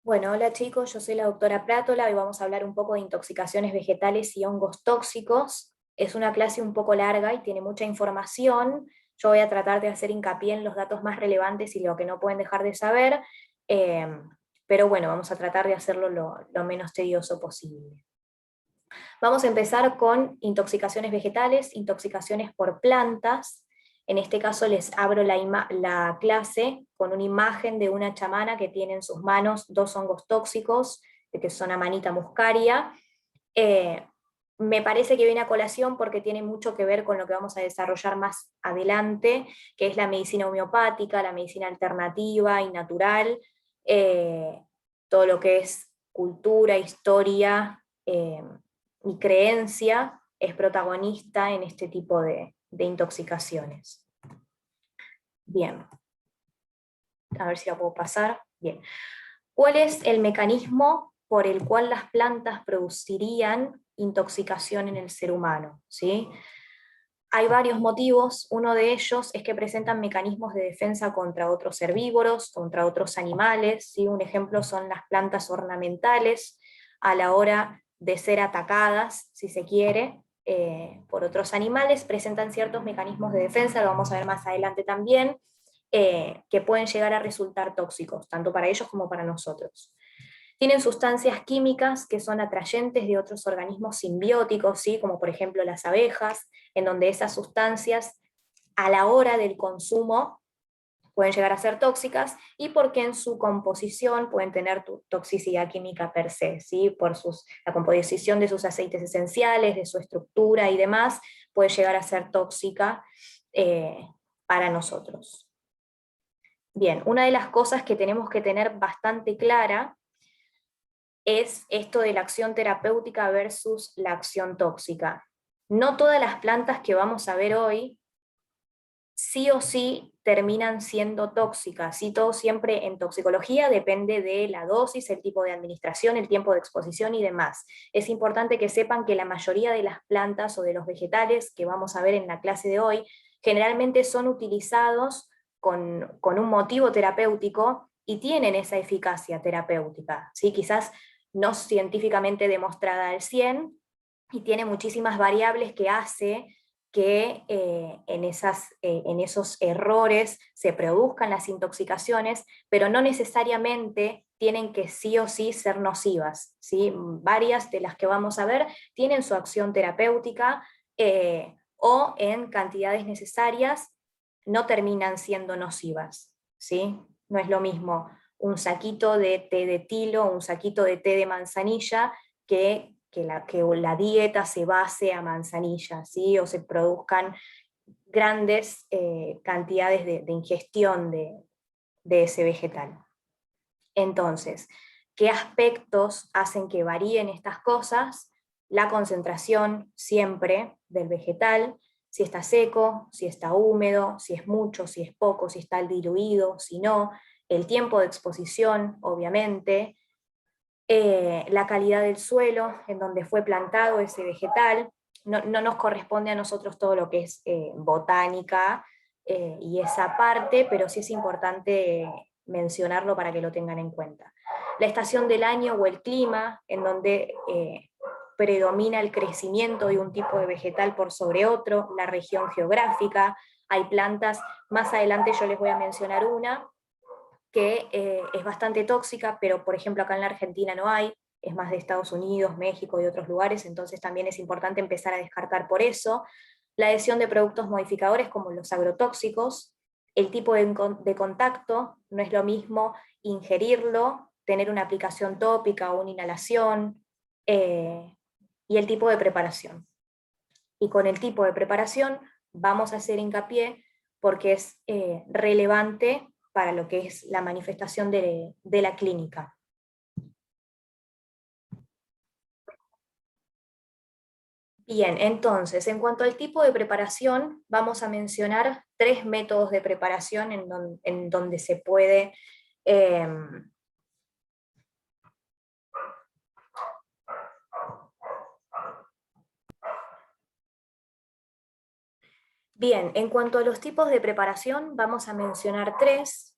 Bueno, hola chicos, yo soy la doctora Prátola y vamos a hablar un poco de intoxicaciones vegetales y hongos tóxicos. Es una clase un poco larga y tiene mucha información. Yo voy a tratar de hacer hincapié en los datos más relevantes y lo que no pueden dejar de saber, eh, pero bueno, vamos a tratar de hacerlo lo menos tedioso posible. Vamos a empezar con intoxicaciones vegetales, intoxicaciones por plantas. En este caso les abro la clase con una imagen de una chamana que tiene en sus manos dos hongos tóxicos, que son Amanita muscaria. Eh, Me parece que viene a colación porque tiene mucho que ver con lo que vamos a desarrollar más adelante, que es la medicina homeopática, la medicina alternativa y natural, eh, todo lo que es cultura, historia, mi creencia es protagonista en este tipo de intoxicaciones. Bien, a ver si la puedo pasar. Bien. ¿Cuál es el mecanismo por el cual las plantas producirían intoxicación en el ser humano? ¿Sí? Hay varios motivos. Uno de ellos es que presentan mecanismos de defensa contra otros herbívoros, contra otros animales. ¿Sí? Un ejemplo son las plantas ornamentales a la hora de ser atacadas, si se quiere, por otros animales, presentan ciertos mecanismos de defensa, lo vamos a ver más adelante también, que pueden llegar a resultar tóxicos, tanto para ellos como para nosotros. Tienen sustancias químicas que son atrayentes de otros organismos simbióticos, ¿sí? Como por ejemplo las abejas, en donde esas sustancias a la hora del consumo pueden llegar a ser tóxicas y porque en su composición pueden tener toxicidad química per se, ¿sí? Por la composición de sus aceites esenciales, de su estructura y demás, puede llegar a ser tóxica eh, para nosotros. Bien, una de las cosas que tenemos que tener bastante clara es esto de la acción terapéutica versus la acción tóxica. No todas las plantas que vamos a ver hoy sí o sí terminan siendo tóxicas, y todo siempre en toxicología depende de la dosis, el tipo de administración, el tiempo de exposición y demás. Es importante que sepan que la mayoría de las plantas o de los vegetales que vamos a ver en la clase de hoy generalmente son utilizados con un motivo terapéutico y tienen esa eficacia terapéutica, ¿sí? Quizás no científicamente demostrada al 100 y tiene muchísimas variables que hace que en esos errores se produzcan las intoxicaciones, pero no necesariamente tienen que sí o sí ser nocivas, ¿sí? Varias de las que vamos a ver tienen su acción terapéutica o en cantidades necesarias no terminan siendo nocivas, ¿sí? No es lo mismo un saquito de té de tilo, un saquito de té de manzanilla, que la dieta se base a manzanilla, ¿sí? O se produzcan grandes cantidades de ingestión de ese vegetal. Entonces, ¿qué aspectos hacen que varíen estas cosas? La concentración siempre del vegetal, si está seco, si está húmedo, si es mucho, si es poco, si está diluido, si no, el tiempo de exposición, obviamente, la calidad del suelo en donde fue plantado ese vegetal. No nos corresponde a nosotros todo lo que es botánica y esa parte, pero sí es importante mencionarlo para que lo tengan en cuenta. La estación del año o el clima, en donde predomina el crecimiento de un tipo de vegetal por sobre otro, la región geográfica, hay plantas, más adelante yo les voy a mencionar una, que es bastante tóxica, pero por ejemplo acá en la Argentina no hay, es más de Estados Unidos, México y otros lugares, entonces también es importante empezar a descartar por eso. La adhesión de productos modificadores como los agrotóxicos, el tipo de contacto, no es lo mismo ingerirlo, tener una aplicación tópica o una inhalación, y el tipo de preparación. Y con el tipo de preparación vamos a hacer hincapié porque es relevante para lo que es la manifestación de la clínica. Bien, entonces, en cuanto al tipo de preparación, vamos a mencionar tres métodos de preparación en donde se puede eh, bien, en cuanto a los tipos de preparación, vamos a mencionar tres.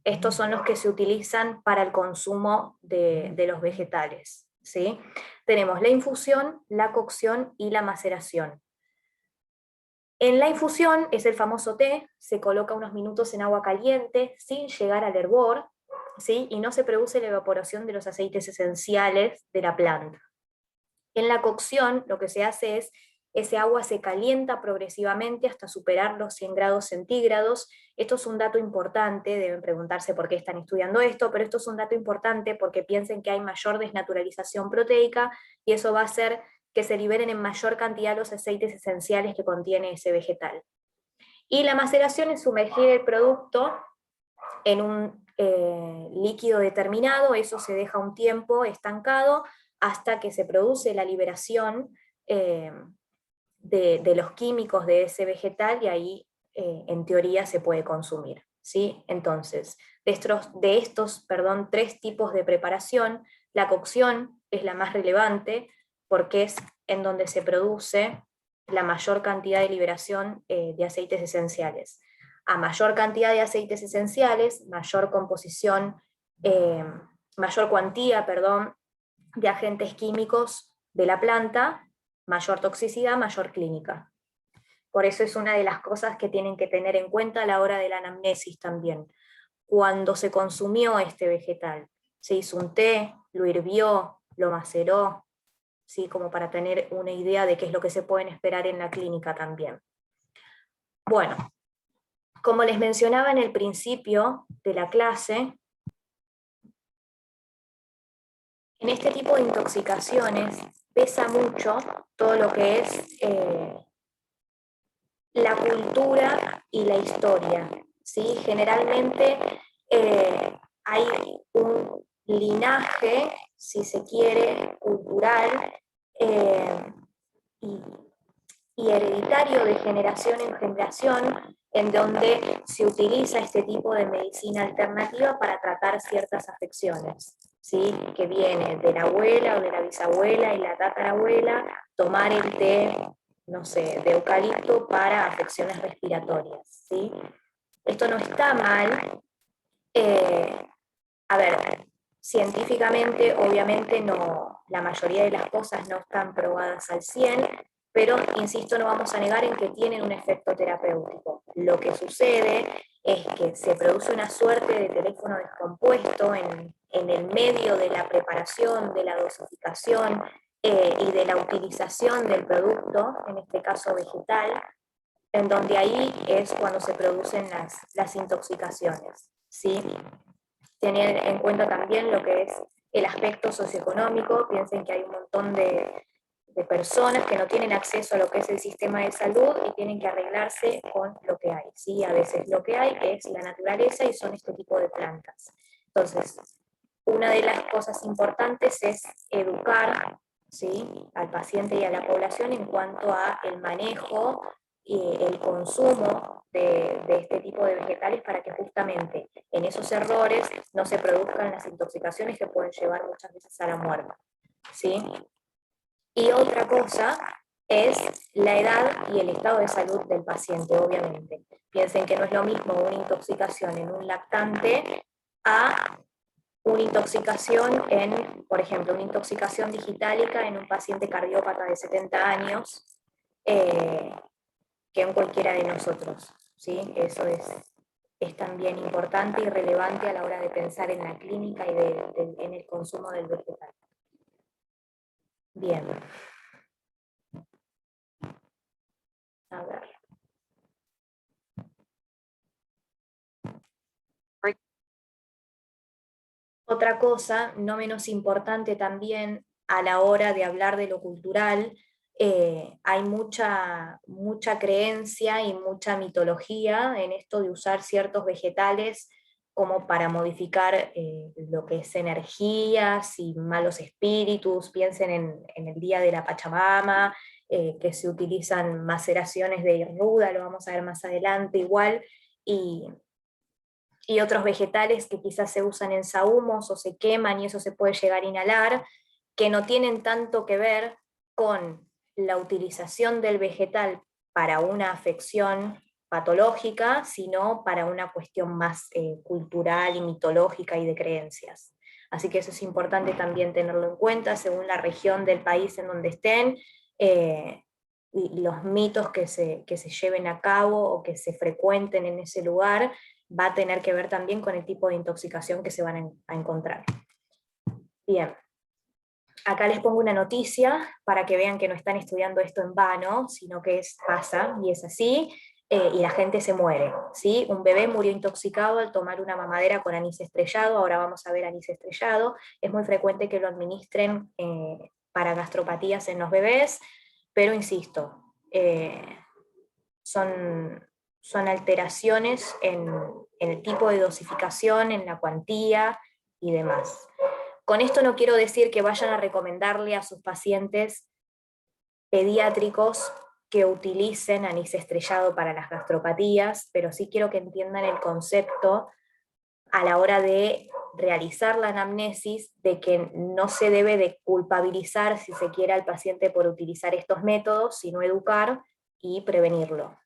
estos son los que se utilizan para el consumo de los vegetales, ¿sí? Tenemos la infusión, la cocción y la maceración. En la infusión es el famoso té, se coloca unos minutos en agua caliente sin llegar al hervor, ¿sí? Y no se produce la evaporación de los aceites esenciales de la planta. En la cocción lo que se hace es, ese agua se calienta progresivamente hasta superar los 100 grados centígrados. Esto es un dato importante, deben preguntarse por qué están estudiando esto, pero esto es un dato importante porque piensen que hay mayor desnaturalización proteica y eso va a hacer que se liberen en mayor cantidad los aceites esenciales que contiene ese vegetal. Y la maceración es sumergir el producto en un líquido determinado, eso se deja un tiempo estancado hasta que se produce la liberación de los químicos de ese vegetal y ahí en teoría se puede consumir, ¿sí? Entonces, de estos, tres tipos de preparación, la cocción es la más relevante porque es en donde se produce la mayor cantidad de liberación de aceites esenciales. A mayor cantidad de aceites esenciales, mayor composición, mayor cuantía, de agentes químicos de la planta, mayor toxicidad, mayor clínica. Por eso es una de las cosas que tienen que tener en cuenta a la hora de la anamnesis también. Cuando se consumió este vegetal, se hizo un té, lo hirvió, lo maceró, ¿sí? Como para tener una idea de qué es lo que se pueden esperar en la clínica también. Bueno, como les mencionaba en el principio de la clase, en este tipo de intoxicaciones pesa mucho todo lo que es la cultura y la historia, ¿sí? Generalmente hay un linaje, si se quiere, cultural y, y hereditario de generación en generación, en donde se utiliza este tipo de medicina alternativa para tratar ciertas afecciones, ¿sí? Que viene de la abuela o de la bisabuela y la tatarabuela, tomar el té, no sé, de eucalipto para afecciones respiratorias, ¿sí? Esto no está mal. A ver, científicamente obviamente no, la mayoría de las cosas no están probadas al 100, pero insisto, no vamos a negar en que tienen un efecto terapéutico. Lo que sucede es que se produce una suerte de teléfono descompuesto en el medio de la preparación, de la dosificación y de la utilización del producto, en este caso vegetal, en donde ahí es cuando se producen las intoxicaciones, ¿sí? Tener en cuenta también lo que es el aspecto socioeconómico. Piensen que hay un montón de personas que no tienen acceso a lo que es el sistema de salud y tienen que arreglarse con lo que hay, ¿sí? A veces lo que hay es la naturaleza y son este tipo de plantas. Entonces, una de las cosas importantes es educar, ¿sí?, al paciente y a la población en cuanto a el manejo y el consumo de este tipo de vegetales para que justamente en esos errores no se produzcan las intoxicaciones que pueden llevar muchas veces a la muerte, ¿sí? Y otra cosa es la edad y el estado de salud del paciente, obviamente. Piensen que no es lo mismo una intoxicación en un lactante a una intoxicación en, por ejemplo, una intoxicación digitálica en un paciente cardiópata de 70 años, que en cualquiera de nosotros, ¿sí? Eso es también importante y relevante a la hora de pensar en la clínica y en el consumo del vegetal. Bien. A ver. Otra cosa, no menos importante también a la hora de hablar de lo cultural, hay mucha creencia y mucha mitología en esto de usar ciertos vegetales como para modificar lo que es energías y malos espíritus. Piensen en el día de la Pachamama, que se utilizan maceraciones de ruda, lo vamos a ver más adelante igual, y otros vegetales que quizás se usan en sahumos o se queman y eso se puede llegar a inhalar, que no tienen tanto que ver con la utilización del vegetal para una afección patológica, sino para una cuestión más cultural y mitológica y de creencias. Así que eso es importante también tenerlo en cuenta, según la región del país en donde estén, y los mitos que se lleven a cabo o que se frecuenten en ese lugar, va a tener que ver también con el tipo de intoxicación que se van a encontrar. Bien, acá les pongo una noticia para que vean que no están estudiando esto en vano, sino que pasa y es así, y la gente se muere, ¿sí? Un bebé murió intoxicado al tomar una mamadera con anís estrellado, ahora vamos a ver anís estrellado, es muy frecuente que lo administren para gastropatías en los bebés, pero insisto, son, son alteraciones en el tipo de dosificación, en la cuantía y demás. Con esto no quiero decir que vayan a recomendarle a sus pacientes pediátricos que utilicen anís estrellado para las gastropatías, pero sí quiero que entiendan el concepto a la hora de realizar la anamnesis, de que no se debe de culpabilizar, si se quiere, al paciente por utilizar estos métodos, sino educar y prevenirlo.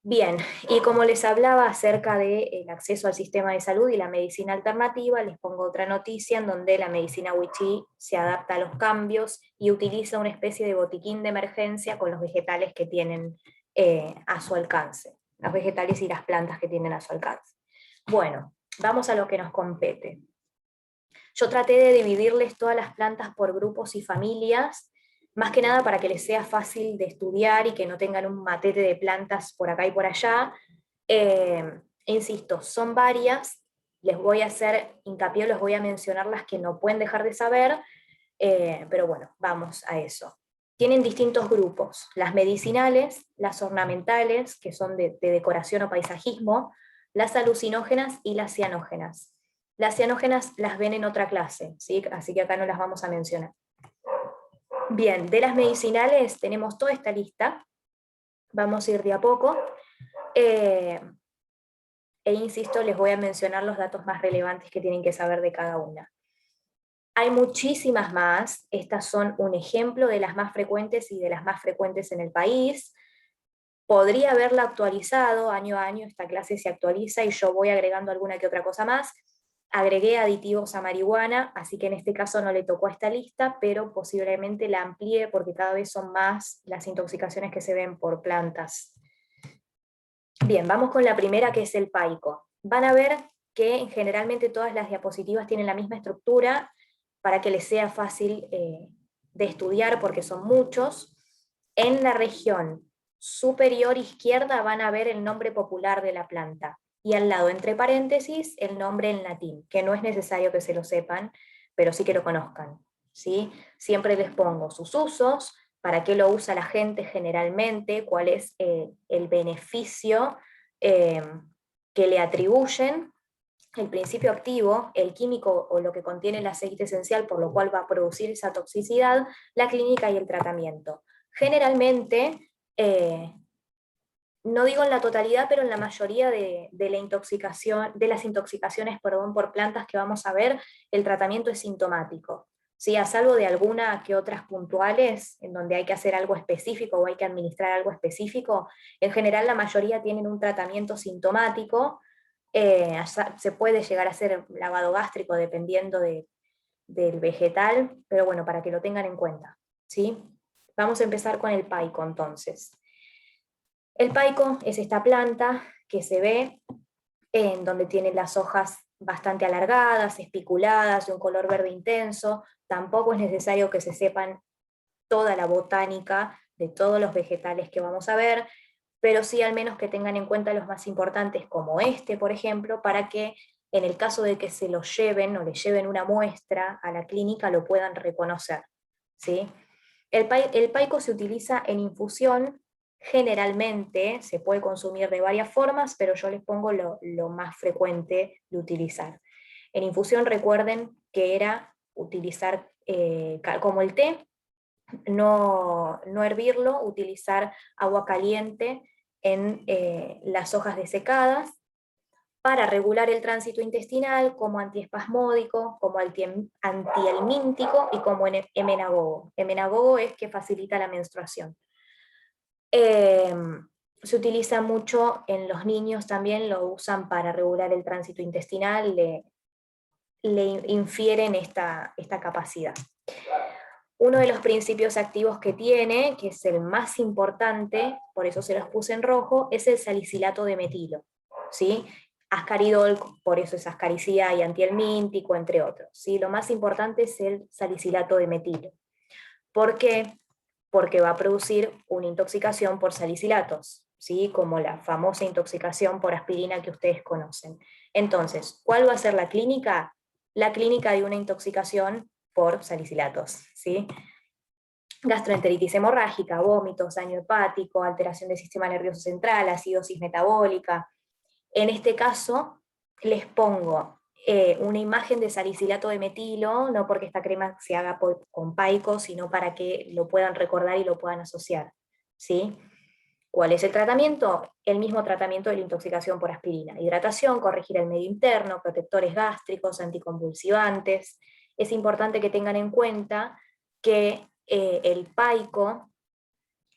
Bien, y como les hablaba acerca del acceso al sistema de salud y la medicina alternativa, les pongo otra noticia en donde la medicina Wichí se adapta a los cambios y utiliza una especie de botiquín de emergencia con los vegetales que tienen a su alcance, los vegetales y las plantas que tienen a su alcance. Bueno, vamos a lo que nos compete. Yo traté de dividirles todas las plantas por grupos y familias, más que nada para que les sea fácil de estudiar y que no tengan un matete de plantas por acá y por allá. Insisto, son varias, les voy a hacer hincapié, les voy a mencionar las que no pueden dejar de saber, pero bueno, vamos a eso. Tienen distintos grupos, las medicinales, las ornamentales, que son de decoración o paisajismo, las alucinógenas y las cianógenas. Las cianógenas las ven en otra clase, ¿sí? Así que acá no las vamos a mencionar. Bien, de las medicinales tenemos toda esta lista, vamos a ir de a poco, e insisto, les voy a mencionar los datos más relevantes que tienen que saber de cada una. Hay muchísimas más, estas son un ejemplo de las más frecuentes y de las más frecuentes en el país. Podría haberla actualizado año a año, esta clase se actualiza y yo voy agregando alguna que otra cosa más. Agregué aditivos a marihuana, así que en este caso no le tocó a esta lista, pero posiblemente la amplíe porque cada vez son más las intoxicaciones que se ven por plantas. Bien, vamos con la primera, que es el paico. Van a ver que generalmente todas las diapositivas tienen la misma estructura para que les sea fácil de estudiar porque son muchos. En la región superior izquierda van a ver el nombre popular de la planta y al lado, entre paréntesis, el nombre en latín, que no es necesario que se lo sepan, pero sí que lo conozcan, ¿sí? Siempre les pongo sus usos, para qué lo usa la gente generalmente, cuál es el beneficio eh, que le atribuyen, el principio activo, el químico o lo que contiene el aceite esencial, por lo cual va a producir esa toxicidad, la clínica y el tratamiento. Generalmente, no digo en la totalidad, pero en la mayoría de la intoxicación, de las intoxicaciones, perdón, por plantas que vamos a ver, el tratamiento es sintomático. ¿Sí? A salvo de alguna que otras puntuales, en donde hay que hacer algo específico o hay que administrar algo específico, en general la mayoría tienen un tratamiento sintomático. Se puede llegar a hacer lavado gástrico dependiendo del vegetal, pero bueno, para que lo tengan en cuenta, ¿sí? Vamos a empezar con el paico entonces. El paico es esta planta que se ve en donde tiene las hojas bastante alargadas, espiculadas, de un color verde intenso. Tampoco es necesario que se sepan toda la botánica de todos los vegetales que vamos a ver, pero sí al menos que tengan en cuenta los más importantes, como este, por ejemplo, para que en el caso de que se lo lleven o le lleven una muestra a la clínica, lo puedan reconocer, ¿sí? El paico se utiliza en infusión, generalmente se puede consumir de varias formas, pero yo les pongo lo más frecuente de utilizar. En infusión recuerden que era utilizar como el té, no hervirlo, utilizar agua caliente en las hojas desecadas para regular el tránsito intestinal, como antiespasmódico, como antihelmíntico y como emenagogo. Emenagogo es que facilita la menstruación. Eh, Se utiliza mucho en los niños también, lo usan para regular el tránsito intestinal, le infieren esta capacidad. Uno de los principios activos que tiene, que es el más importante, por eso se los puse en rojo, es el salicilato de metilo, ¿sí? Ascaridol, por eso es ascaricida y antihelmíntico, entre otros, ¿sí? Lo más importante es el salicilato de metilo. ¿Por qué? Porque va a producir una intoxicación por salicilatos, ¿sí? Como la famosa intoxicación por aspirina que ustedes conocen. Entonces, ¿cuál va a ser la clínica? La clínica de una intoxicación por salicilatos, ¿sí? Gastroenteritis hemorrágica, vómitos, daño hepático, alteración del sistema nervioso central, acidosis metabólica. En este caso, les pongo una imagen de salicilato de metilo, no porque esta crema se haga con paico, sino para que lo puedan recordar y lo puedan asociar, ¿sí? ¿Cuál es el tratamiento? El mismo tratamiento de la intoxicación por aspirina. Hidratación, corregir el medio interno, protectores gástricos, anticonvulsivantes. Es importante que tengan en cuenta que el paico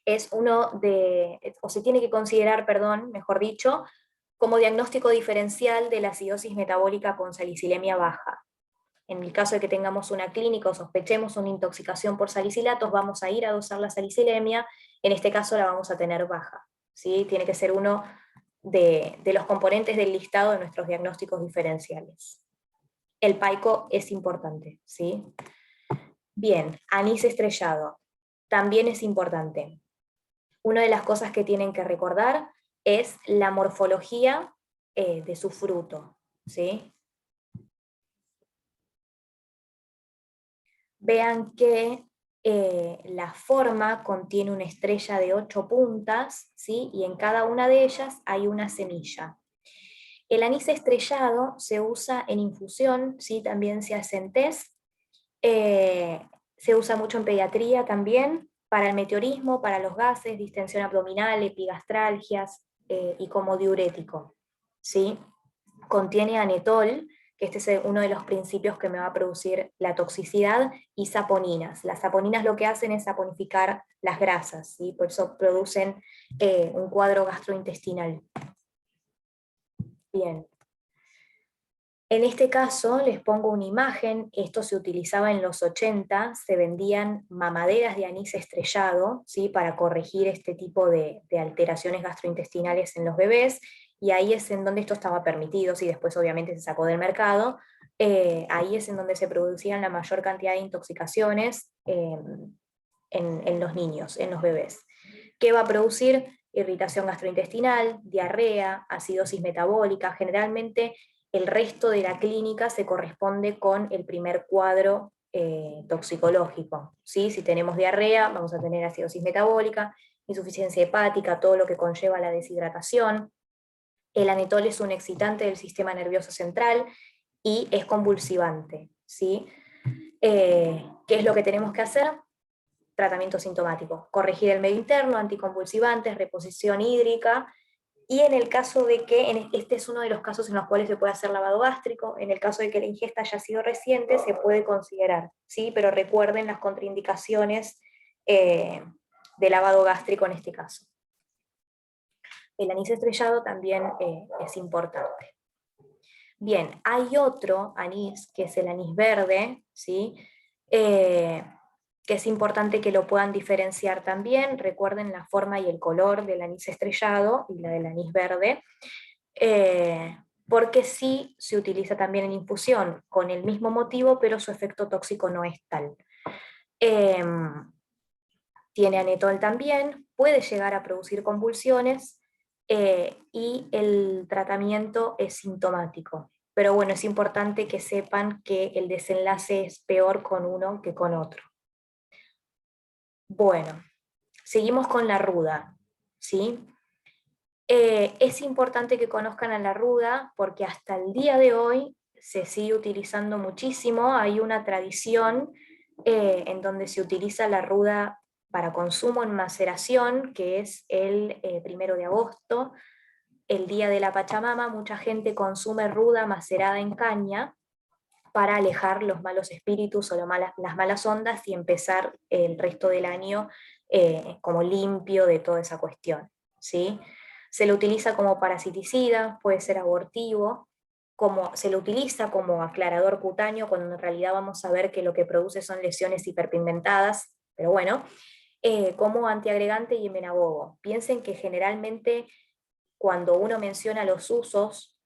es o se tiene que considerar, perdón, mejor dicho, como diagnóstico diferencial de la acidosis metabólica con salicilemia baja. En el caso de que tengamos una clínica o sospechemos una intoxicación por salicilatos, vamos a ir a dosar la salicilemia, en este caso la vamos a tener baja, ¿sí? Tiene que ser uno de los componentes del listado de nuestros diagnósticos diferenciales. El paico es importante, ¿sí? Bien, anís estrellado, también es importante. Una de las cosas que tienen que recordar es la morfología de su fruto, ¿sí? Vean que la forma contiene una estrella de 8 puntas, ¿sí? Y en cada una de ellas hay una semilla. El anís estrellado se usa en infusión, ¿sí? También se hace en test, se usa mucho en pediatría también, para el meteorismo, para los gases, distensión abdominal, epigastralgias y como diurético, ¿sí? Contiene anetol, que este es uno de los principios que me va a producir la toxicidad, y saponinas. Las saponinas lo que hacen es saponificar las grasas, ¿sí? Por eso producen un cuadro gastrointestinal. Bien. En este caso les pongo una imagen, esto se utilizaba en los 80, se vendían mamaderas de anís estrellado, ¿sí? Para corregir este tipo de alteraciones gastrointestinales en los bebés, y ahí es en donde esto estaba permitido, y después obviamente se sacó del mercado, ahí es en donde se producían la mayor cantidad de intoxicaciones en los niños, en los bebés. ¿Qué va a producir? Irritación gastrointestinal, diarrea, acidosis metabólica. Generalmente el resto de la clínica se corresponde con el primer cuadro toxicológico, ¿sí? Si tenemos diarrea, vamos a tener acidosis metabólica, insuficiencia hepática, todo lo que conlleva la deshidratación. El anetol es un excitante del sistema nervioso central y es convulsivante, ¿sí? ¿Qué es lo que tenemos que hacer? Tratamiento sintomático, corregir el medio interno, anticonvulsivantes, reposición hídrica, y en el caso de que, este es uno de los casos en los cuales se puede hacer lavado gástrico, en el caso de que la ingesta haya sido reciente, se puede considerar, ¿sí? Pero recuerden las contraindicaciones de lavado gástrico en este caso. El anís estrellado también es importante. Bien, hay otro anís, que es el anís verde, ¿sí? Que es importante que lo puedan diferenciar también. Recuerden la forma y el color del anís estrellado y la del anís verde, porque sí se utiliza también en infusión con el mismo motivo, pero su efecto tóxico no es tal. Tiene anetol también, puede llegar a producir convulsiones y el tratamiento es sintomático. Pero bueno, es importante que sepan que el desenlace es peor con uno que con otro. Bueno, seguimos con la ruda, ¿sí? Es importante que conozcan a la ruda porque hasta el día de hoy se sigue utilizando muchísimo. Hay una tradición en donde se utiliza la ruda para consumo en maceración, que es el 1 de agosto, el día de la Pachamama. Mucha gente consume ruda macerada en caña para alejar los malos espíritus o las malas ondas y empezar el resto del año como limpio de toda esa cuestión, ¿sí? Se lo utiliza como parasiticida, puede ser abortivo, como, se lo utiliza como aclarador cutáneo, cuando en realidad vamos a ver que lo que produce son lesiones hiperpigmentadas, pero bueno, como antiagregante y emenagogo. Piensen que generalmente cuando uno menciona los usos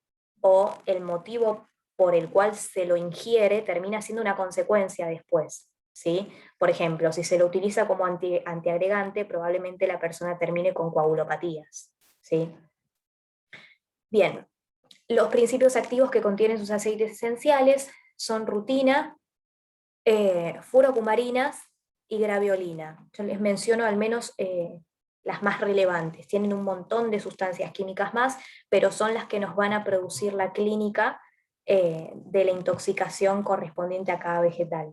o el motivo por el cual se lo ingiere, termina siendo una consecuencia después, ¿sí? Por ejemplo, si se lo utiliza como antiagregante, probablemente la persona termine con coagulopatías, ¿sí? Bien, los principios activos que contienen sus aceites esenciales son rutina, furocumarinas y graviolina. Yo les menciono al menos las más relevantes. Tienen un montón de sustancias químicas más, pero son las que nos van a producir la clínica de la intoxicación correspondiente a cada vegetal.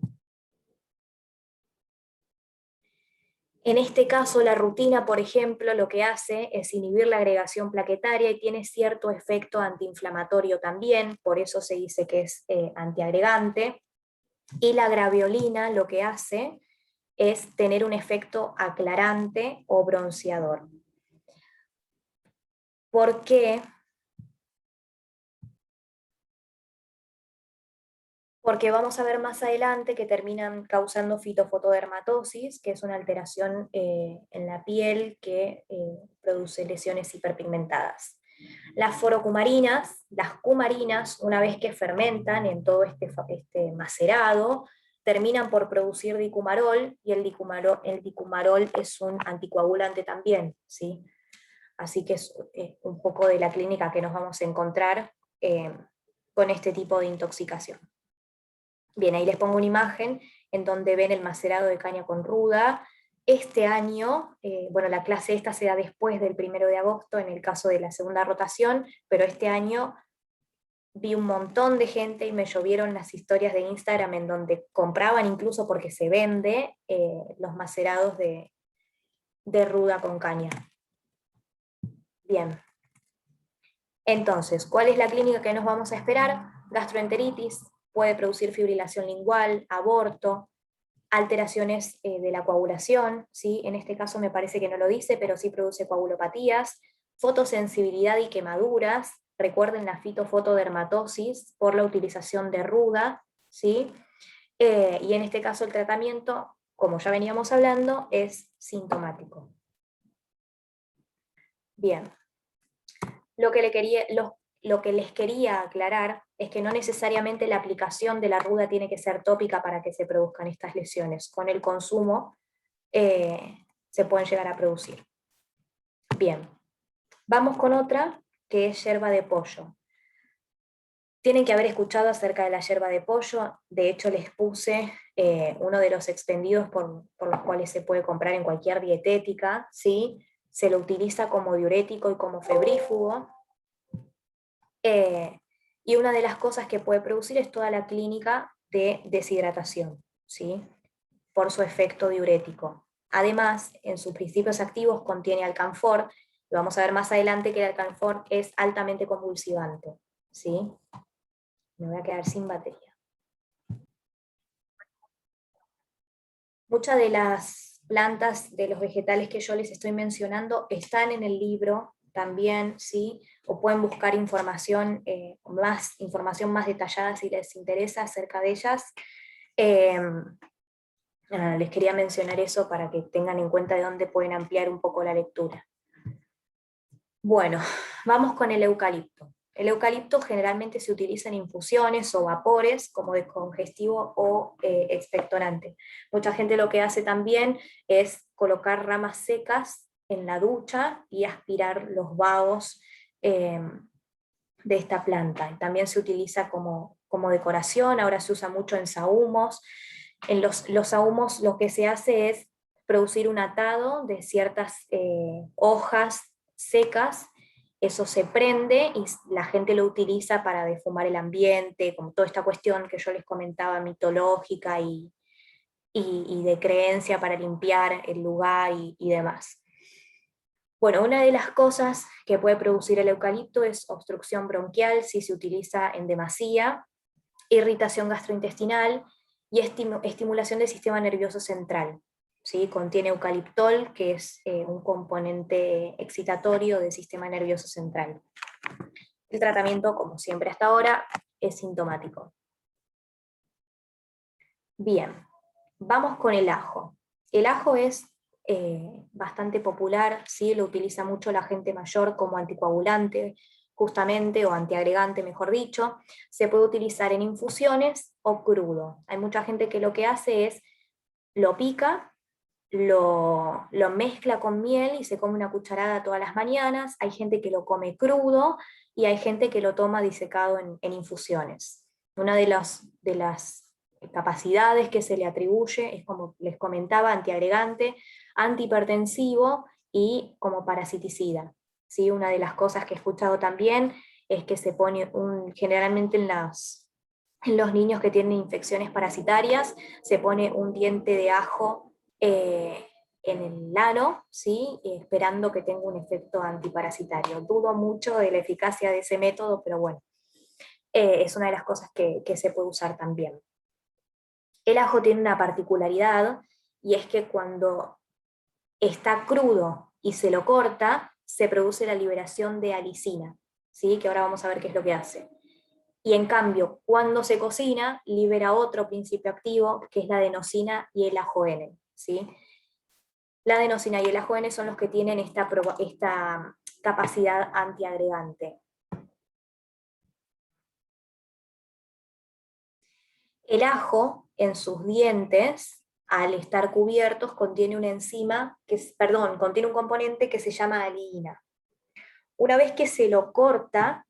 En este caso, la rutina, por ejemplo, lo que hace es inhibir la agregación plaquetaria y tiene cierto efecto antiinflamatorio también, por eso se dice que es antiagregante. Y la graviolina lo que hace es tener un efecto aclarante o bronceador. ¿Por qué? Porque vamos a ver más adelante que terminan causando fitofotodermatosis, que es una alteración en la piel que produce lesiones hiperpigmentadas. Las forocumarinas, las cumarinas, una vez que fermentan en todo este macerado, terminan por producir dicumarol, y el dicumarol es un anticoagulante también, ¿sí? Así que es un poco de la clínica que nos vamos a encontrar con este tipo de intoxicación. Bien, ahí les pongo una imagen en donde ven el macerado de caña con ruda. Este año, bueno, la clase esta se da después del 1 de agosto, en el caso de la segunda rotación, pero este año vi un montón de gente y me llovieron las historias de Instagram en donde compraban incluso porque se vende los macerados de ruda con caña. Bien. Entonces, ¿cuál es la clínica que nos vamos a esperar? Gastroenteritis, puede producir fibrilación lingual, aborto, alteraciones de la coagulación, ¿sí? En este caso me parece que no lo dice, pero sí produce coagulopatías, fotosensibilidad y quemaduras, recuerden la fitofotodermatosis por la utilización de ruda, ¿sí? Y en este caso el tratamiento, como ya veníamos hablando, es sintomático. Bien. Lo que les quería aclarar es que no necesariamente la aplicación de la ruda tiene que ser tópica para que se produzcan estas lesiones. Con el consumo se pueden llegar a producir. Bien, vamos con otra que es yerba de pollo. Tienen que haber escuchado acerca de la yerba de pollo, de hecho les puse uno de los expendidos por los cuales se puede comprar en cualquier dietética, ¿sí? Se lo utiliza como diurético y como febrífugo. Y una de las cosas que puede producir es toda la clínica de deshidratación, ¿sí? Por su efecto diurético. Además, en sus principios activos contiene alcanfor, y vamos a ver más adelante que el alcanfor es altamente convulsivante, ¿sí? Me voy a quedar sin batería. Muchas de las plantas, de los vegetales que yo les estoy mencionando, están en el libro también, ¿sí? O pueden buscar información más detallada si les interesa acerca de ellas. Les quería mencionar eso para que tengan en cuenta de dónde pueden ampliar un poco la lectura. Bueno, vamos con el eucalipto. El eucalipto generalmente se utiliza en infusiones o vapores como descongestivo o expectorante. Mucha gente lo que hace también es colocar ramas secas en la ducha y aspirar los vagos de esta planta. También se utiliza como decoración, ahora se usa mucho en sahumos. En los sahumos lo que se hace es producir un atado de ciertas hojas secas, eso se prende y la gente lo utiliza para defumar el ambiente, como toda esta cuestión que yo les comentaba mitológica y de creencia para limpiar el lugar y demás. Bueno, una de las cosas que puede producir el eucalipto es obstrucción bronquial si se utiliza en demasía, irritación gastrointestinal y estimulación del sistema nervioso central. ¿sí? Contiene eucaliptol, que es un componente excitatorio del sistema nervioso central. El tratamiento, como siempre hasta ahora, es sintomático. Bien, vamos con el ajo. El ajo es bastante popular, ¿sí? Lo utiliza mucho la gente mayor como anticoagulante, justamente, o antiagregante, mejor dicho. Se puede utilizar en infusiones o crudo. Hay mucha gente que lo que hace es, lo pica, lo mezcla con miel y se come una cucharada todas las mañanas. Hay gente que lo come crudo y hay gente que lo toma disecado en infusiones. Una de las capacidades que se le atribuye es, como les comentaba, antiagregante, antihipertensivo y como parasiticida. ¿Sí? Una de las cosas que he escuchado también es que se pone generalmente en los niños que tienen infecciones parasitarias, se pone un diente de ajo en el ano, ¿sí? Esperando que tenga un efecto antiparasitario. Dudo mucho de la eficacia de ese método, pero bueno, es una de las cosas que se puede usar también. El ajo tiene una particularidad, y es que cuando está crudo y se lo corta, se produce la liberación de alicina, ¿sí? Que ahora vamos a ver qué es lo que hace. Y en cambio, cuando se cocina, libera otro principio activo, que es la adenosina y el AjoN, ¿sí? La adenosina y el AjoN son los que tienen esta capacidad antiagregante. El ajo, en sus dientes, al estar cubiertos, contiene una enzima, contiene un componente que se llama aliina. Una vez que se lo corta,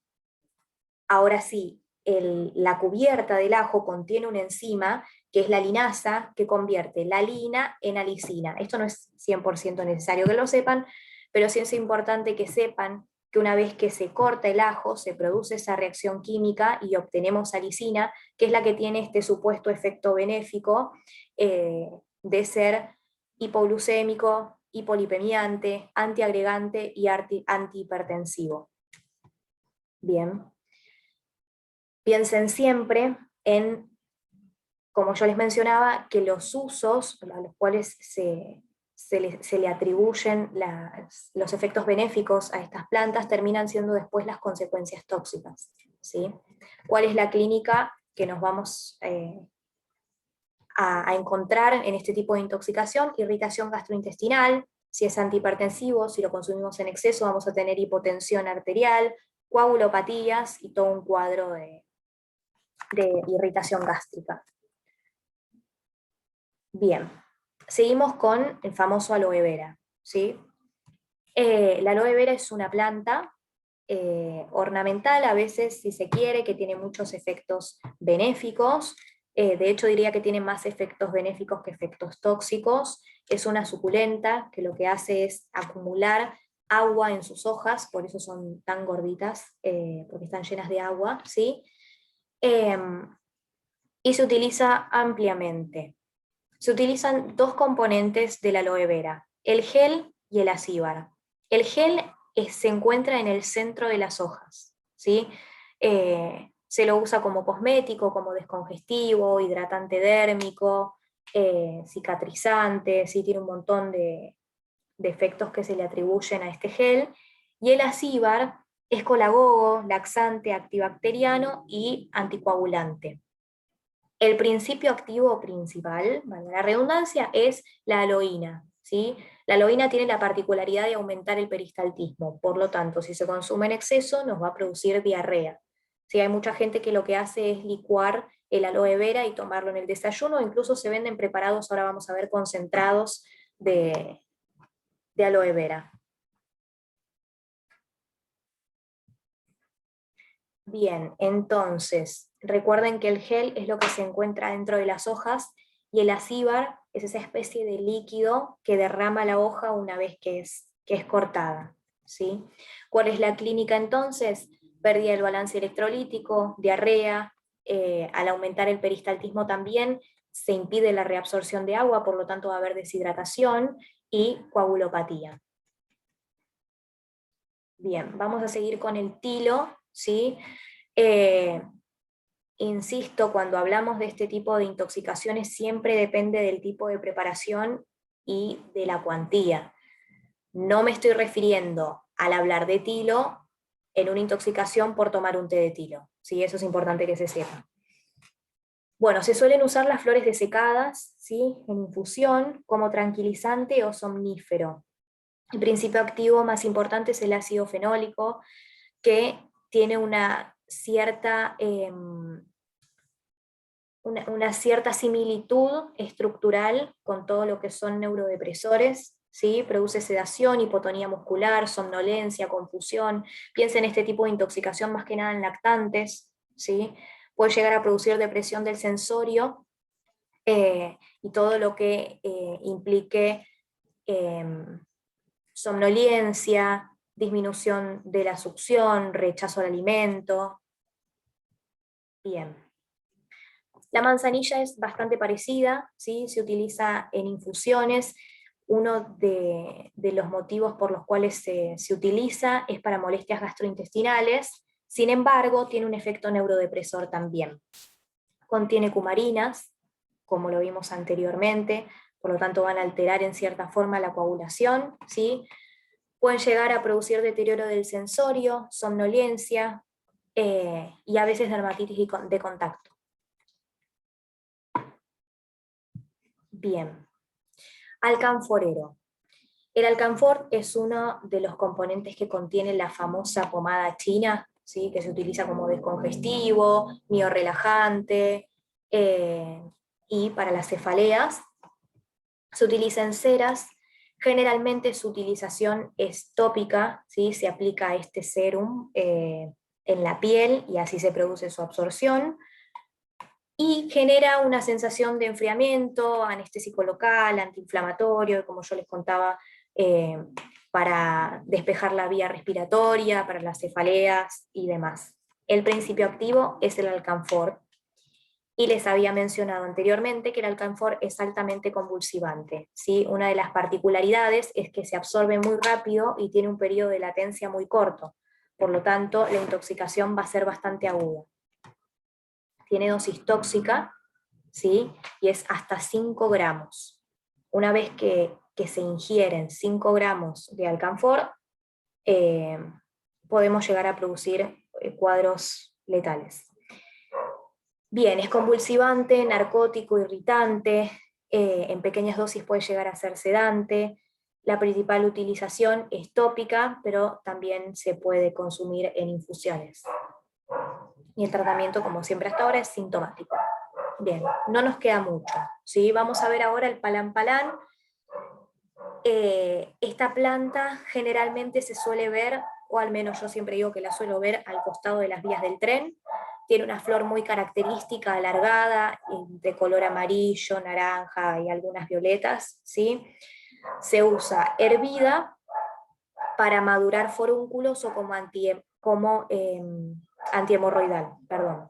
ahora sí, la cubierta del ajo contiene una enzima, que es la linasa, que convierte la alina en alicina. Esto no es 100% necesario que lo sepan, pero sí es importante que sepan que una vez que se corta el ajo, se produce esa reacción química y obtenemos alicina, que es la que tiene este supuesto efecto benéfico de ser hipoglucémico, hipolipemiante, antiagregante y antihipertensivo. Bien. Piensen siempre en, como yo les mencionaba, que los usos a los cuales se le atribuyen los efectos benéficos a estas plantas terminan siendo después las consecuencias tóxicas, ¿sí? ¿Cuál es la clínica que nos vamos a encontrar en este tipo de intoxicación? Irritación gastrointestinal. Si es antihipertensivo, si lo consumimos en exceso, vamos a tener hipotensión arterial, coagulopatías y todo un cuadro de irritación gástrica. Bien, seguimos con el famoso aloe vera, ¿sí? La aloe vera es una planta ornamental, a veces, si se quiere, que tiene muchos efectos benéficos. De hecho, diría que tiene más efectos benéficos que efectos tóxicos. Es una suculenta que lo que hace es acumular agua en sus hojas, por eso son tan gorditas, porque están llenas de agua, ¿sí? Y se utiliza ampliamente. Se utilizan dos componentes de la aloe vera, el gel y el acíbar. El gel se encuentra en el centro de las hojas, ¿sí? Se lo usa como cosmético, como descongestivo, hidratante dérmico, cicatrizante, ¿sí? Tiene un montón de efectos que se le atribuyen a este gel. Y el acíbar es colagogo, laxante, antibacteriano y anticoagulante. El principio activo principal, valga la redundancia, es la aloína, ¿sí? La aloína tiene la particularidad de aumentar el peristaltismo, por lo tanto, si se consume en exceso, nos va a producir diarrea. ¿Sí? Hay mucha gente que lo que hace es licuar el aloe vera y tomarlo en el desayuno, incluso se venden preparados, ahora vamos a ver, concentrados de aloe vera. Bien, entonces, recuerden que el gel es lo que se encuentra dentro de las hojas y el acíbar es esa especie de líquido que derrama la hoja una vez que es cortada, ¿sí? ¿Cuál es la clínica entonces? Pérdida del balance electrolítico, diarrea, al aumentar el peristaltismo también se impide la reabsorción de agua, por lo tanto va a haber deshidratación y coagulopatía. Bien, vamos a seguir con el tilo, ¿sí? Insisto, cuando hablamos de este tipo de intoxicaciones siempre depende del tipo de preparación y de la cuantía. No me estoy refiriendo al hablar de etilo en una intoxicación por tomar un té de etilo. ¿Sí? Eso es importante que se sepa. Bueno, se suelen usar las flores desecadas, ¿sí? En infusión como tranquilizante o somnífero. El principio activo más importante es el ácido fenólico, que tiene una cierta similitud estructural con todo lo que son neurodepresores, ¿sí? Produce sedación, hipotonía muscular, somnolencia, confusión. Piensa en este tipo de intoxicación más que nada en lactantes, ¿sí? Puede llegar a producir depresión del sensorio y todo lo que implique somnolencia, disminución de la succión, rechazo al alimento. Bien. La manzanilla es bastante parecida, ¿sí? Se utiliza en infusiones. Uno de los motivos por los cuales se utiliza es para molestias gastrointestinales, sin embargo, tiene un efecto neurodepresor también. Contiene cumarinas, como lo vimos anteriormente, por lo tanto van a alterar en cierta forma la coagulación, ¿sí? Pueden llegar a producir deterioro del sensorio, somnolencia y a veces dermatitis de contacto. Bien. Alcanforero. El alcanfor es uno de los componentes que contiene la famosa pomada china, ¿sí? Que se utiliza como descongestivo, miorrelajante, y para las cefaleas. Se utiliza en ceras, generalmente su utilización es tópica, ¿sí? Se aplica este serum en la piel y así se produce su absorción, y genera una sensación de enfriamiento, anestésico local, antiinflamatorio, como yo les contaba, eh, para despejar la vía respiratoria, para las cefaleas y demás. El principio activo es el alcanfor, y les había mencionado anteriormente que el alcanfor es altamente convulsivante, ¿sí? Una de las particularidades es que se absorbe muy rápido y tiene un periodo de latencia muy corto, por lo tanto la intoxicación va a ser bastante aguda. Tiene dosis tóxica, ¿sí? Y es hasta 5 gramos. Una vez que se ingieren 5 gramos de alcanfor, podemos llegar a producir cuadros letales. Bien, es convulsivante, narcótico, irritante, en pequeñas dosis puede llegar a ser sedante. La principal utilización es tópica, pero también se puede consumir en infusiones. Y el tratamiento, como siempre hasta ahora, es sintomático. Bien, no nos queda mucho, ¿sí? Vamos a ver ahora el palán-palán. Esta planta generalmente se suele ver, o al menos yo siempre digo que la suelo ver al costado de las vías del tren. Tiene una flor muy característica, alargada, de color amarillo, naranja y algunas violetas, ¿sí? Se usa hervida para madurar forúnculos o como, antihemorroidal, perdón.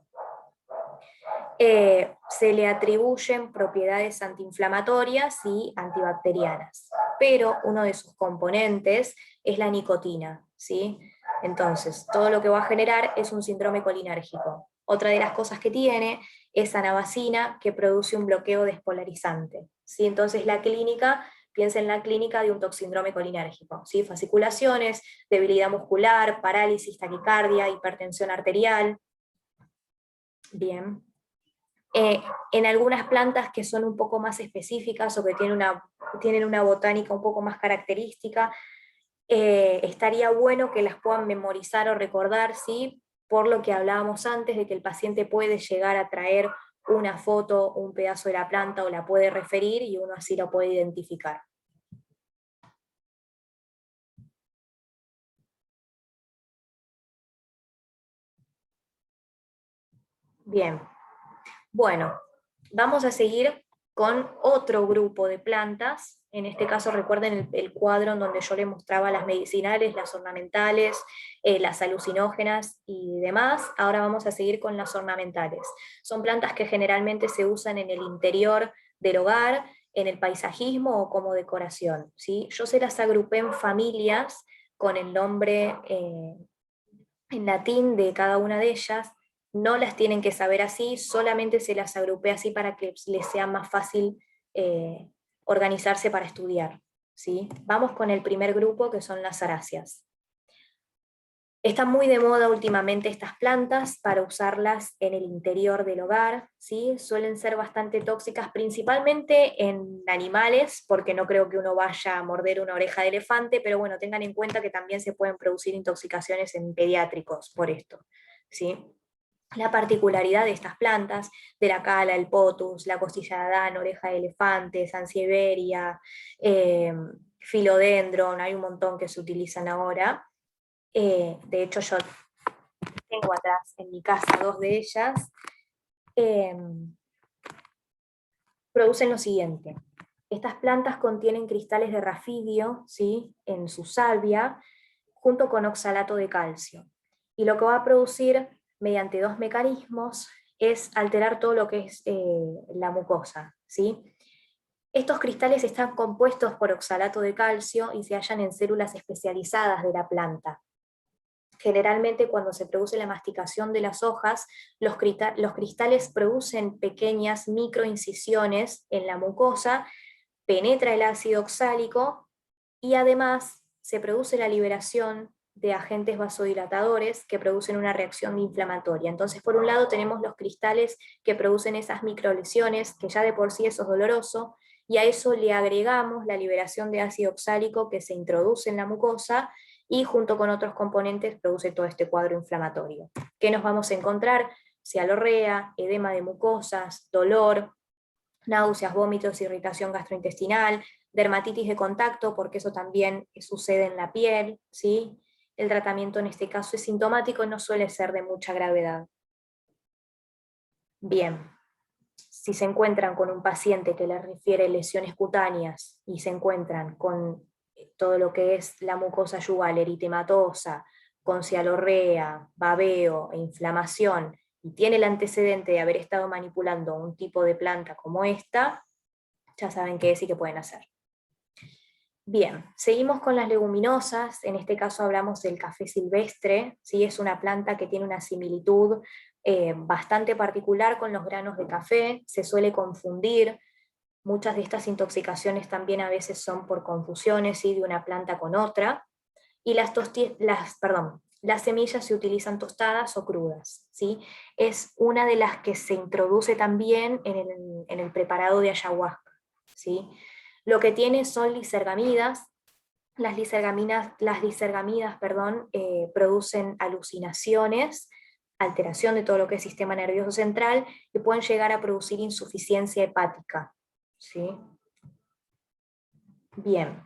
Se le atribuyen propiedades antiinflamatorias y antibacterianas, pero uno de sus componentes es la nicotina, ¿sí? Entonces, todo lo que va a generar es un síndrome colinérgico. Otra de las cosas que tiene es anabacina, que produce un bloqueo despolarizante, ¿sí? Entonces, la clínica, piensa en la clínica de un toxíndrome colinérgico, ¿sí? Fasciculaciones, debilidad muscular, parálisis, taquicardia, hipertensión arterial. Bien. En algunas plantas que son un poco más específicas o que tienen una botánica un poco más característica, estaría bueno que las puedan memorizar o recordar, ¿sí? Por lo que hablábamos antes de que el paciente puede llegar a traer una foto, un pedazo de la planta o la puede referir y uno así lo puede identificar. Bien, bueno, vamos a seguir con otro grupo de plantas. En este caso recuerden el cuadro en donde yo les mostraba las medicinales, las ornamentales, las alucinógenas y demás. Ahora vamos a seguir con las ornamentales. Son plantas que generalmente se usan en el interior del hogar, en el paisajismo o como decoración, ¿sí? Yo se las agrupé en familias con el nombre en latín de cada una de ellas. No las tienen que saber así, solamente se las agrupé así para que les sea más fácil organizarse para estudiar, ¿sí? Vamos con el primer grupo, que son las aráceas. Están muy de moda últimamente estas plantas para usarlas en el interior del hogar, ¿sí? Suelen ser bastante tóxicas, principalmente en animales, porque no creo que uno vaya a morder una oreja de elefante, pero bueno, tengan en cuenta que también se pueden producir intoxicaciones en pediátricos por esto, ¿sí? La particularidad de estas plantas, de la cala, el potus, la costilla de Adán, oreja de elefante, sansevieria, philodendron, hay un montón que se utilizan ahora. De hecho, yo tengo atrás en mi casa dos de ellas. eh, Producen lo siguiente. Estas plantas contienen cristales de rafidio, ¿sí?, en su salvia, junto con oxalato de calcio. Y lo que va a producir mediante dos mecanismos es alterar todo lo que es la mucosa, ¿sí? Estos cristales están compuestos por oxalato de calcio y se hallan en células especializadas de la planta. Generalmente cuando se produce la masticación de las hojas, los cristales producen pequeñas microincisiones en la mucosa, penetra el ácido oxálico y además se produce la liberación de agentes vasodilatadores que producen una reacción inflamatoria. Entonces, por un lado tenemos los cristales que producen esas microlesiones, que ya de por sí eso es doloroso, y a eso le agregamos la liberación de ácido oxálico que se introduce en la mucosa y junto con otros componentes produce todo este cuadro inflamatorio. ¿Qué nos vamos a encontrar? Cialorrea, edema de mucosas, dolor, náuseas, vómitos, irritación gastrointestinal, dermatitis de contacto, porque eso también sucede en la piel, ¿sí? El tratamiento en este caso es sintomático y no suele ser de mucha gravedad. Bien, si se encuentran con un paciente que les refiere lesiones cutáneas y se encuentran con todo lo que es la mucosa yugal eritematosa, con cialorrea, babeo e inflamación, y tiene el antecedente de haber estado manipulando un tipo de planta como esta, ya saben qué es y qué pueden hacer. Bien, seguimos con las leguminosas, en este caso hablamos del café silvestre, ¿sí? Es una planta que tiene una similitud bastante particular con los granos de café, se suele confundir, muchas de estas intoxicaciones también a veces son por confusiones, ¿sí?, de una planta con otra, y las semillas se utilizan tostadas o crudas, ¿sí? Es una de las que se introduce también en el preparado de ayahuasca, ¿sí? Lo que tiene son lisergamidas. Las lisergamidas, producen alucinaciones, alteración de todo lo que es sistema nervioso central, y pueden llegar a producir insuficiencia hepática, ¿sí? Bien.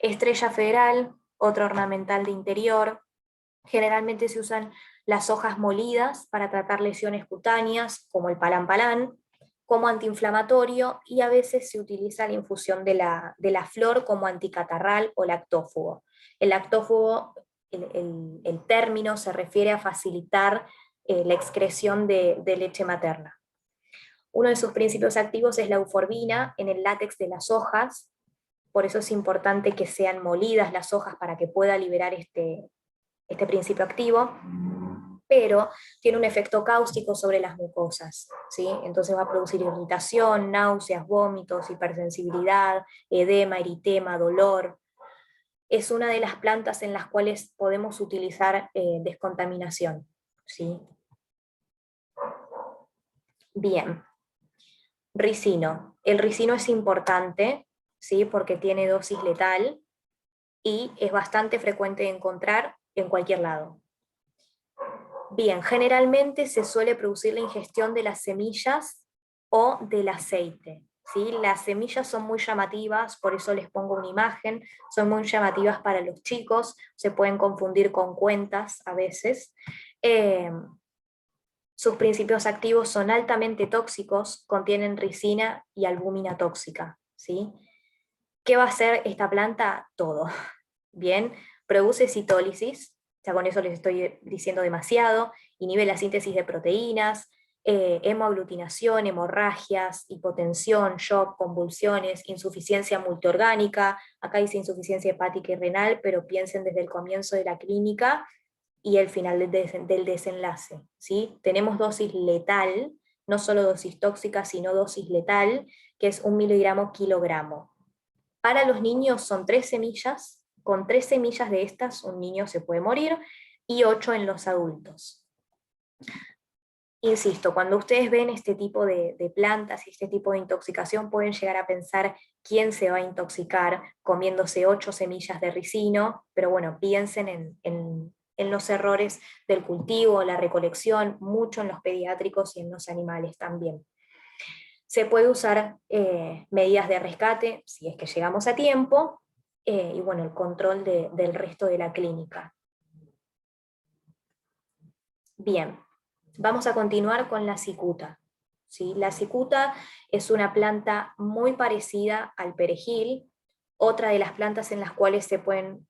Estrella federal, otra ornamental de interior. Generalmente se usan las hojas molidas para tratar lesiones cutáneas, como el palán, como antiinflamatorio, y a veces se utiliza la infusión de la flor como anticatarral o lactófugo. El lactófugo, el término se refiere a facilitar la excreción de leche materna. Uno de sus principios activos es la euforbina en el látex de las hojas, por eso es importante que sean molidas las hojas para que pueda liberar este principio activo, pero tiene un efecto cáustico sobre las mucosas, ¿sí? Entonces va a producir irritación, náuseas, vómitos, hipersensibilidad, edema, eritema, dolor. Es una de las plantas en las cuales podemos utilizar descontaminación, ¿sí? Bien, ricino. El ricino es importante, ¿sí?, porque tiene dosis letal y es bastante frecuente de encontrar en cualquier lado. Bien, generalmente se suele producir la ingestión de las semillas o del aceite, ¿sí? Las semillas son muy llamativas, por eso les pongo una imagen, son muy llamativas para los chicos, se pueden confundir con cuentas a veces. Sus principios activos son altamente tóxicos, contienen ricina y albúmina tóxica, ¿sí? ¿Qué va a hacer esta planta? Todo. Bien, produce citólisis, ya con eso les estoy diciendo demasiado, inhibe la síntesis de proteínas, hemoaglutinación, hemorragias, hipotensión, shock, convulsiones, insuficiencia multiorgánica, acá dice insuficiencia hepática y renal, pero piensen desde el comienzo de la clínica y el final del desenlace, ¿sí? Tenemos dosis letal no solo dosis tóxica, sino dosis letal, que es 1 miligramo kilogramo. Para los niños son 3 semillas, con 3 semillas de estas un niño se puede morir, y 8 en los adultos. Insisto, cuando ustedes ven este tipo de plantas y este tipo de intoxicación, pueden llegar a pensar quién se va a intoxicar comiéndose 8 semillas de ricino, pero bueno, piensen en los errores del cultivo, la recolección, mucho en los pediátricos y en los animales también. Se puede usar medidas de rescate, si es que llegamos a tiempo, y bueno, el control del resto de la clínica. Bien. Vamos a continuar con la cicuta. ¿Sí? La cicuta es una planta muy parecida al perejil, otra de las plantas en las cuales se pueden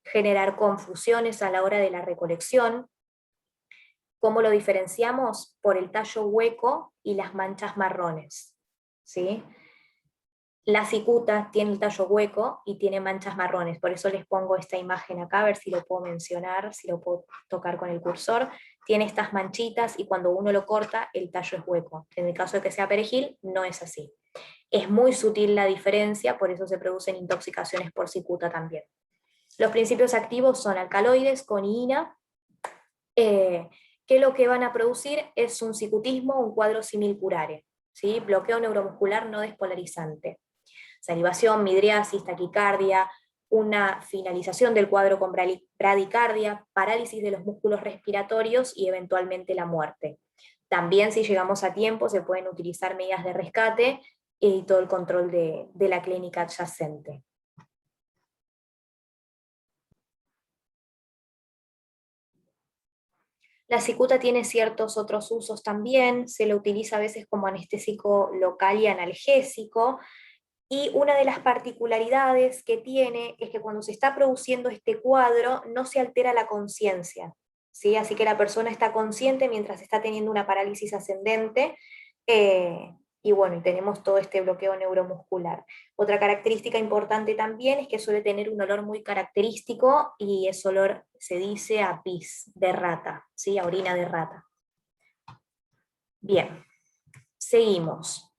generar confusiones a la hora de la recolección. ¿Cómo lo diferenciamos? Por el tallo hueco y las manchas marrones. ¿Sí? La cicuta tiene el tallo hueco y tiene manchas marrones, por eso les pongo esta imagen acá, a ver si lo puedo mencionar, si lo puedo tocar con el cursor. Tiene estas manchitas y cuando uno lo corta, el tallo es hueco. En el caso de que sea perejil, no es así. Es muy sutil la diferencia, por eso se producen intoxicaciones por cicuta también. Los principios activos son alcaloides con INA, que lo que van a producir es un cicutismo, un cuadro simil-curare, ¿sí? Bloqueo neuromuscular no despolarizante. Salivación, midriasis, taquicardia, una finalización del cuadro con bradicardia, parálisis de los músculos respiratorios y eventualmente la muerte. También si llegamos a tiempo se pueden utilizar medidas de rescate y todo el control de la clínica adyacente. La cicuta tiene ciertos otros usos también, se le utiliza a veces como anestésico local y analgésico, y una de las particularidades que tiene es que cuando se está produciendo este cuadro no se altera la conciencia, ¿sí? Así que la persona está consciente mientras está teniendo una parálisis ascendente, y bueno, y tenemos todo este bloqueo neuromuscular. Otra característica importante también es que suele tener un olor muy característico, y ese olor se dice a pis de rata, ¿sí? A orina de rata. Bien, seguimos.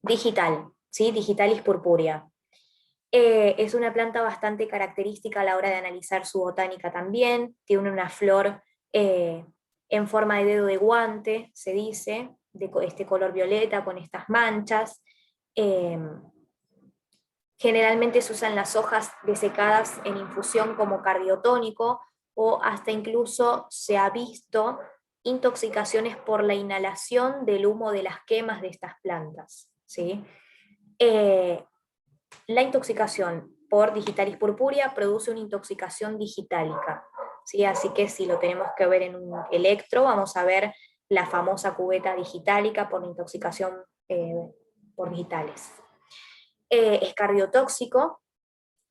Digital, ¿sí? Digitalis purpurea. Es una planta bastante característica a la hora de analizar su botánica también. Tiene una flor en forma de dedo de guante, se dice, de este color violeta con estas manchas. Generalmente se usan las hojas desecadas en infusión como cardiotónico, o hasta incluso se ha visto intoxicaciones por la inhalación del humo de las quemas de estas plantas, ¿sí? La intoxicación por digitalis purpurea produce una intoxicación digitálica, ¿sí? Así que si lo tenemos que ver en un electro, vamos a ver la famosa cubeta digitálica por intoxicación por digitales. Es cardiotóxico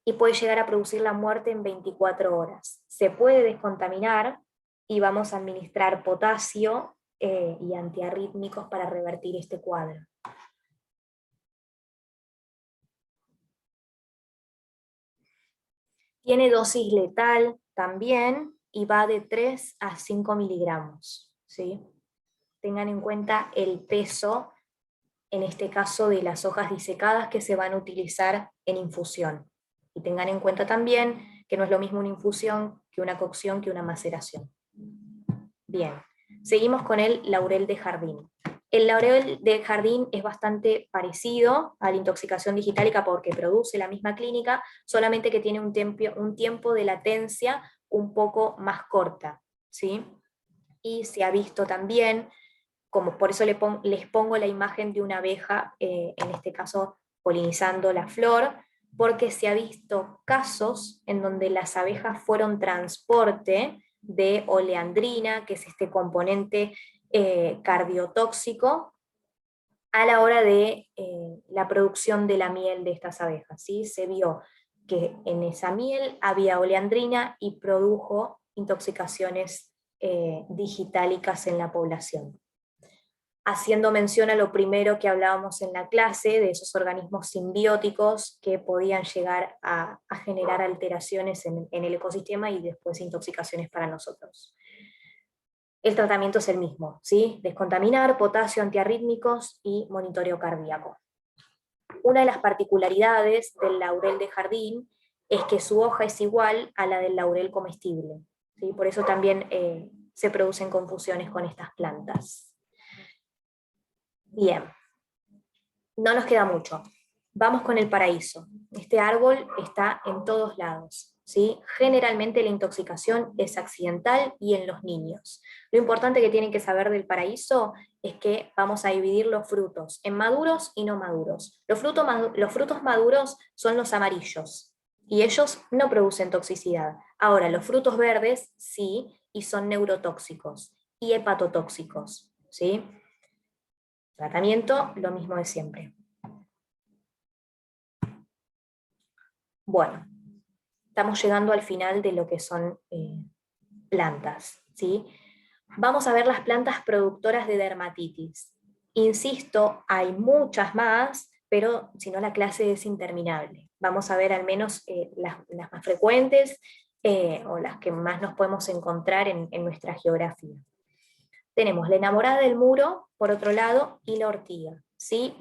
y puede llegar a producir la muerte en 24 horas. Se puede descontaminar y vamos a administrar potasio y antiarrítmicos para revertir este cuadro. Tiene dosis letal también y va de 3 a 5 miligramos, ¿sí? Tengan en cuenta el peso, en este caso de las hojas disecadas que se van a utilizar en infusión. Y tengan en cuenta también que no es lo mismo una infusión que una cocción que una maceración. Bien, seguimos con el laurel de jardín. El laurel de jardín es bastante parecido a la intoxicación digitálica porque produce la misma clínica, solamente que tiene un tiempo de latencia un poco más corta, ¿sí? Y se ha visto también, como por eso les pongo la imagen de una abeja, en este caso polinizando la flor, porque se ha visto casos en donde las abejas fueron transporte de oleandrina, que es este componente cardiotóxico, a la hora de la producción de la miel de estas abejas, ¿sí? Se vio que en esa miel había oleandrina y produjo intoxicaciones digitálicas en la población. Haciendo mención a lo primero que hablábamos en la clase, de esos organismos simbióticos que podían llegar a generar alteraciones en el ecosistema y después intoxicaciones para nosotros. El tratamiento es el mismo, ¿sí? Descontaminar, potasio, antiarrítmicos y monitoreo cardíaco. Una de las particularidades del laurel de jardín es que su hoja es igual a la del laurel comestible, ¿sí? Por eso también se producen confusiones con estas plantas. Bien, no nos queda mucho. Vamos con el paraíso. Este árbol está en todos lados, ¿sí? Generalmente la intoxicación es accidental y en los niños. Lo importante que tienen que saber del paraíso es que vamos a dividir los frutos en maduros y no maduros. Los frutos maduros son los amarillos y ellos no producen toxicidad. Ahora, los frutos verdes sí, y son neurotóxicos y hepatotóxicos, ¿sí? Tratamiento, lo mismo de siempre. Bueno, estamos llegando al final de lo que son plantas, ¿sí? Vamos a ver las plantas productoras de dermatitis. Insisto, hay muchas más, pero si no la clase es interminable. Vamos a ver al menos las más frecuentes o las que más nos podemos encontrar en nuestra geografía. Tenemos la enamorada del muro, por otro lado, y la ortiga. ¿Sí?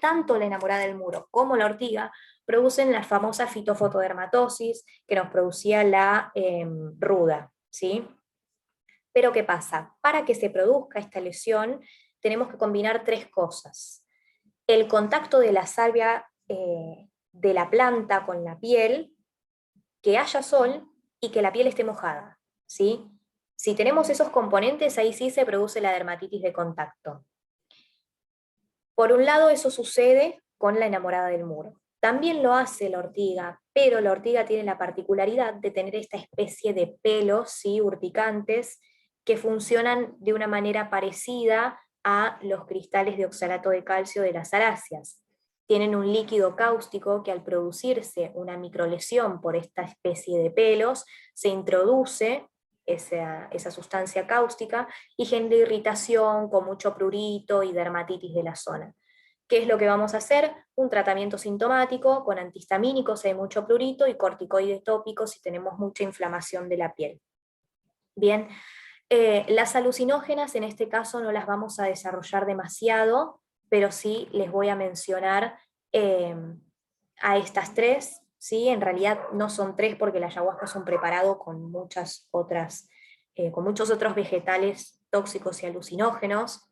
Tanto la enamorada del muro como la ortiga producen la famosa fitofotodermatosis que nos producía la ruda. ¿Sí? Pero ¿qué pasa? Para que se produzca esta lesión tenemos que combinar tres cosas. El contacto de la salvia de la planta con la piel, que haya sol y que la piel esté mojada. ¿Sí? Si tenemos esos componentes, ahí sí se produce la dermatitis de contacto. Por un lado, eso sucede con la enamorada del muro. También lo hace la ortiga, pero la ortiga tiene la particularidad de tener esta especie de pelos, ¿sí? Urticantes, que funcionan de una manera parecida a los cristales de oxalato de calcio de las aráceas. Tienen un líquido cáustico que al producirse una microlesión por esta especie de pelos, se introduce esa sustancia cáustica y genera irritación con mucho prurito y dermatitis de la zona. ¿Qué es lo que vamos a hacer? Un tratamiento sintomático con antihistamínicos si hay mucho prurito y corticoides tópicos si tenemos mucha inflamación de la piel. Bien, las alucinógenas en este caso no las vamos a desarrollar demasiado, pero sí les voy a mencionar a estas tres, ¿sí? En realidad no son tres porque la ayahuasca es un preparado con muchas otras, con muchos otros vegetales tóxicos y alucinógenos.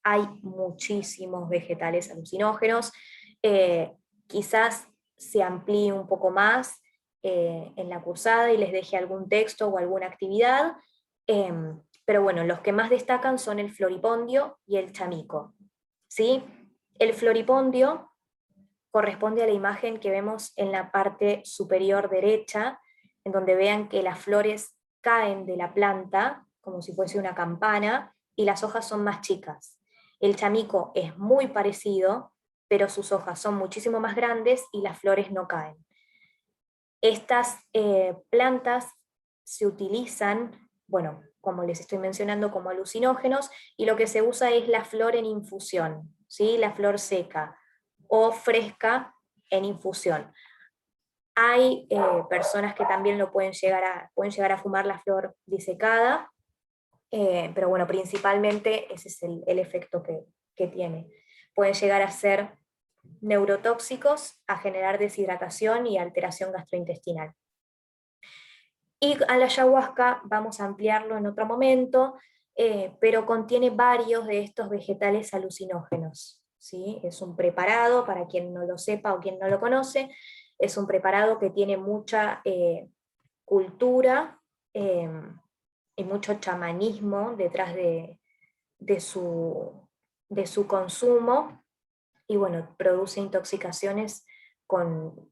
Hay muchísimos vegetales alucinógenos. Quizás se amplíe un poco más en la cursada y les deje algún texto o alguna actividad. Pero bueno, los que más destacan son el floripondio y el chamico. ¿Sí? El floripondio corresponde a la imagen que vemos en la parte superior derecha, en donde vean que las flores caen de la planta, como si fuese una campana, y las hojas son más chicas. El chamico es muy parecido, pero sus hojas son muchísimo más grandes y las flores no caen. Estas plantas se utilizan, bueno, como les estoy mencionando, como alucinógenos, y lo que se usa es la flor en infusión, ¿sí? La flor seca o fresca en infusión. Hay personas que también pueden llegar a fumar la flor disecada, pero bueno, principalmente ese es el efecto que tiene. Pueden llegar a ser neurotóxicos, a generar deshidratación y alteración gastrointestinal. Y a la ayahuasca vamos a ampliarlo en otro momento, pero contiene varios de estos vegetales alucinógenos. ¿Sí? Es un preparado, para quien no lo sepa o quien no lo conoce, es un preparado que tiene mucha cultura y mucho chamanismo detrás de su consumo, y bueno, produce intoxicaciones con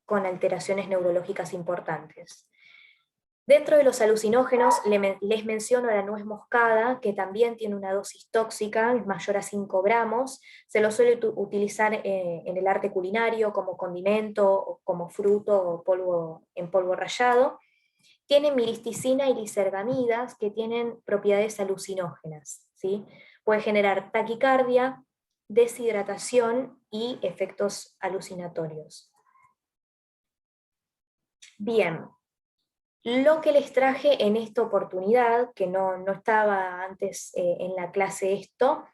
alteraciones neurológicas importantes. Dentro de los alucinógenos les menciono la nuez moscada, que también tiene una dosis tóxica, es mayor a 5 gramos, se lo suele utilizar en el arte culinario como condimento, como fruto o en polvo rallado. Tiene miristicina y lisergamidas que tienen propiedades alucinógenas, ¿sí? Puede generar taquicardia, deshidratación y efectos alucinatorios. Bien, Lo que les traje en esta oportunidad, que no estaba antes en la clase esto,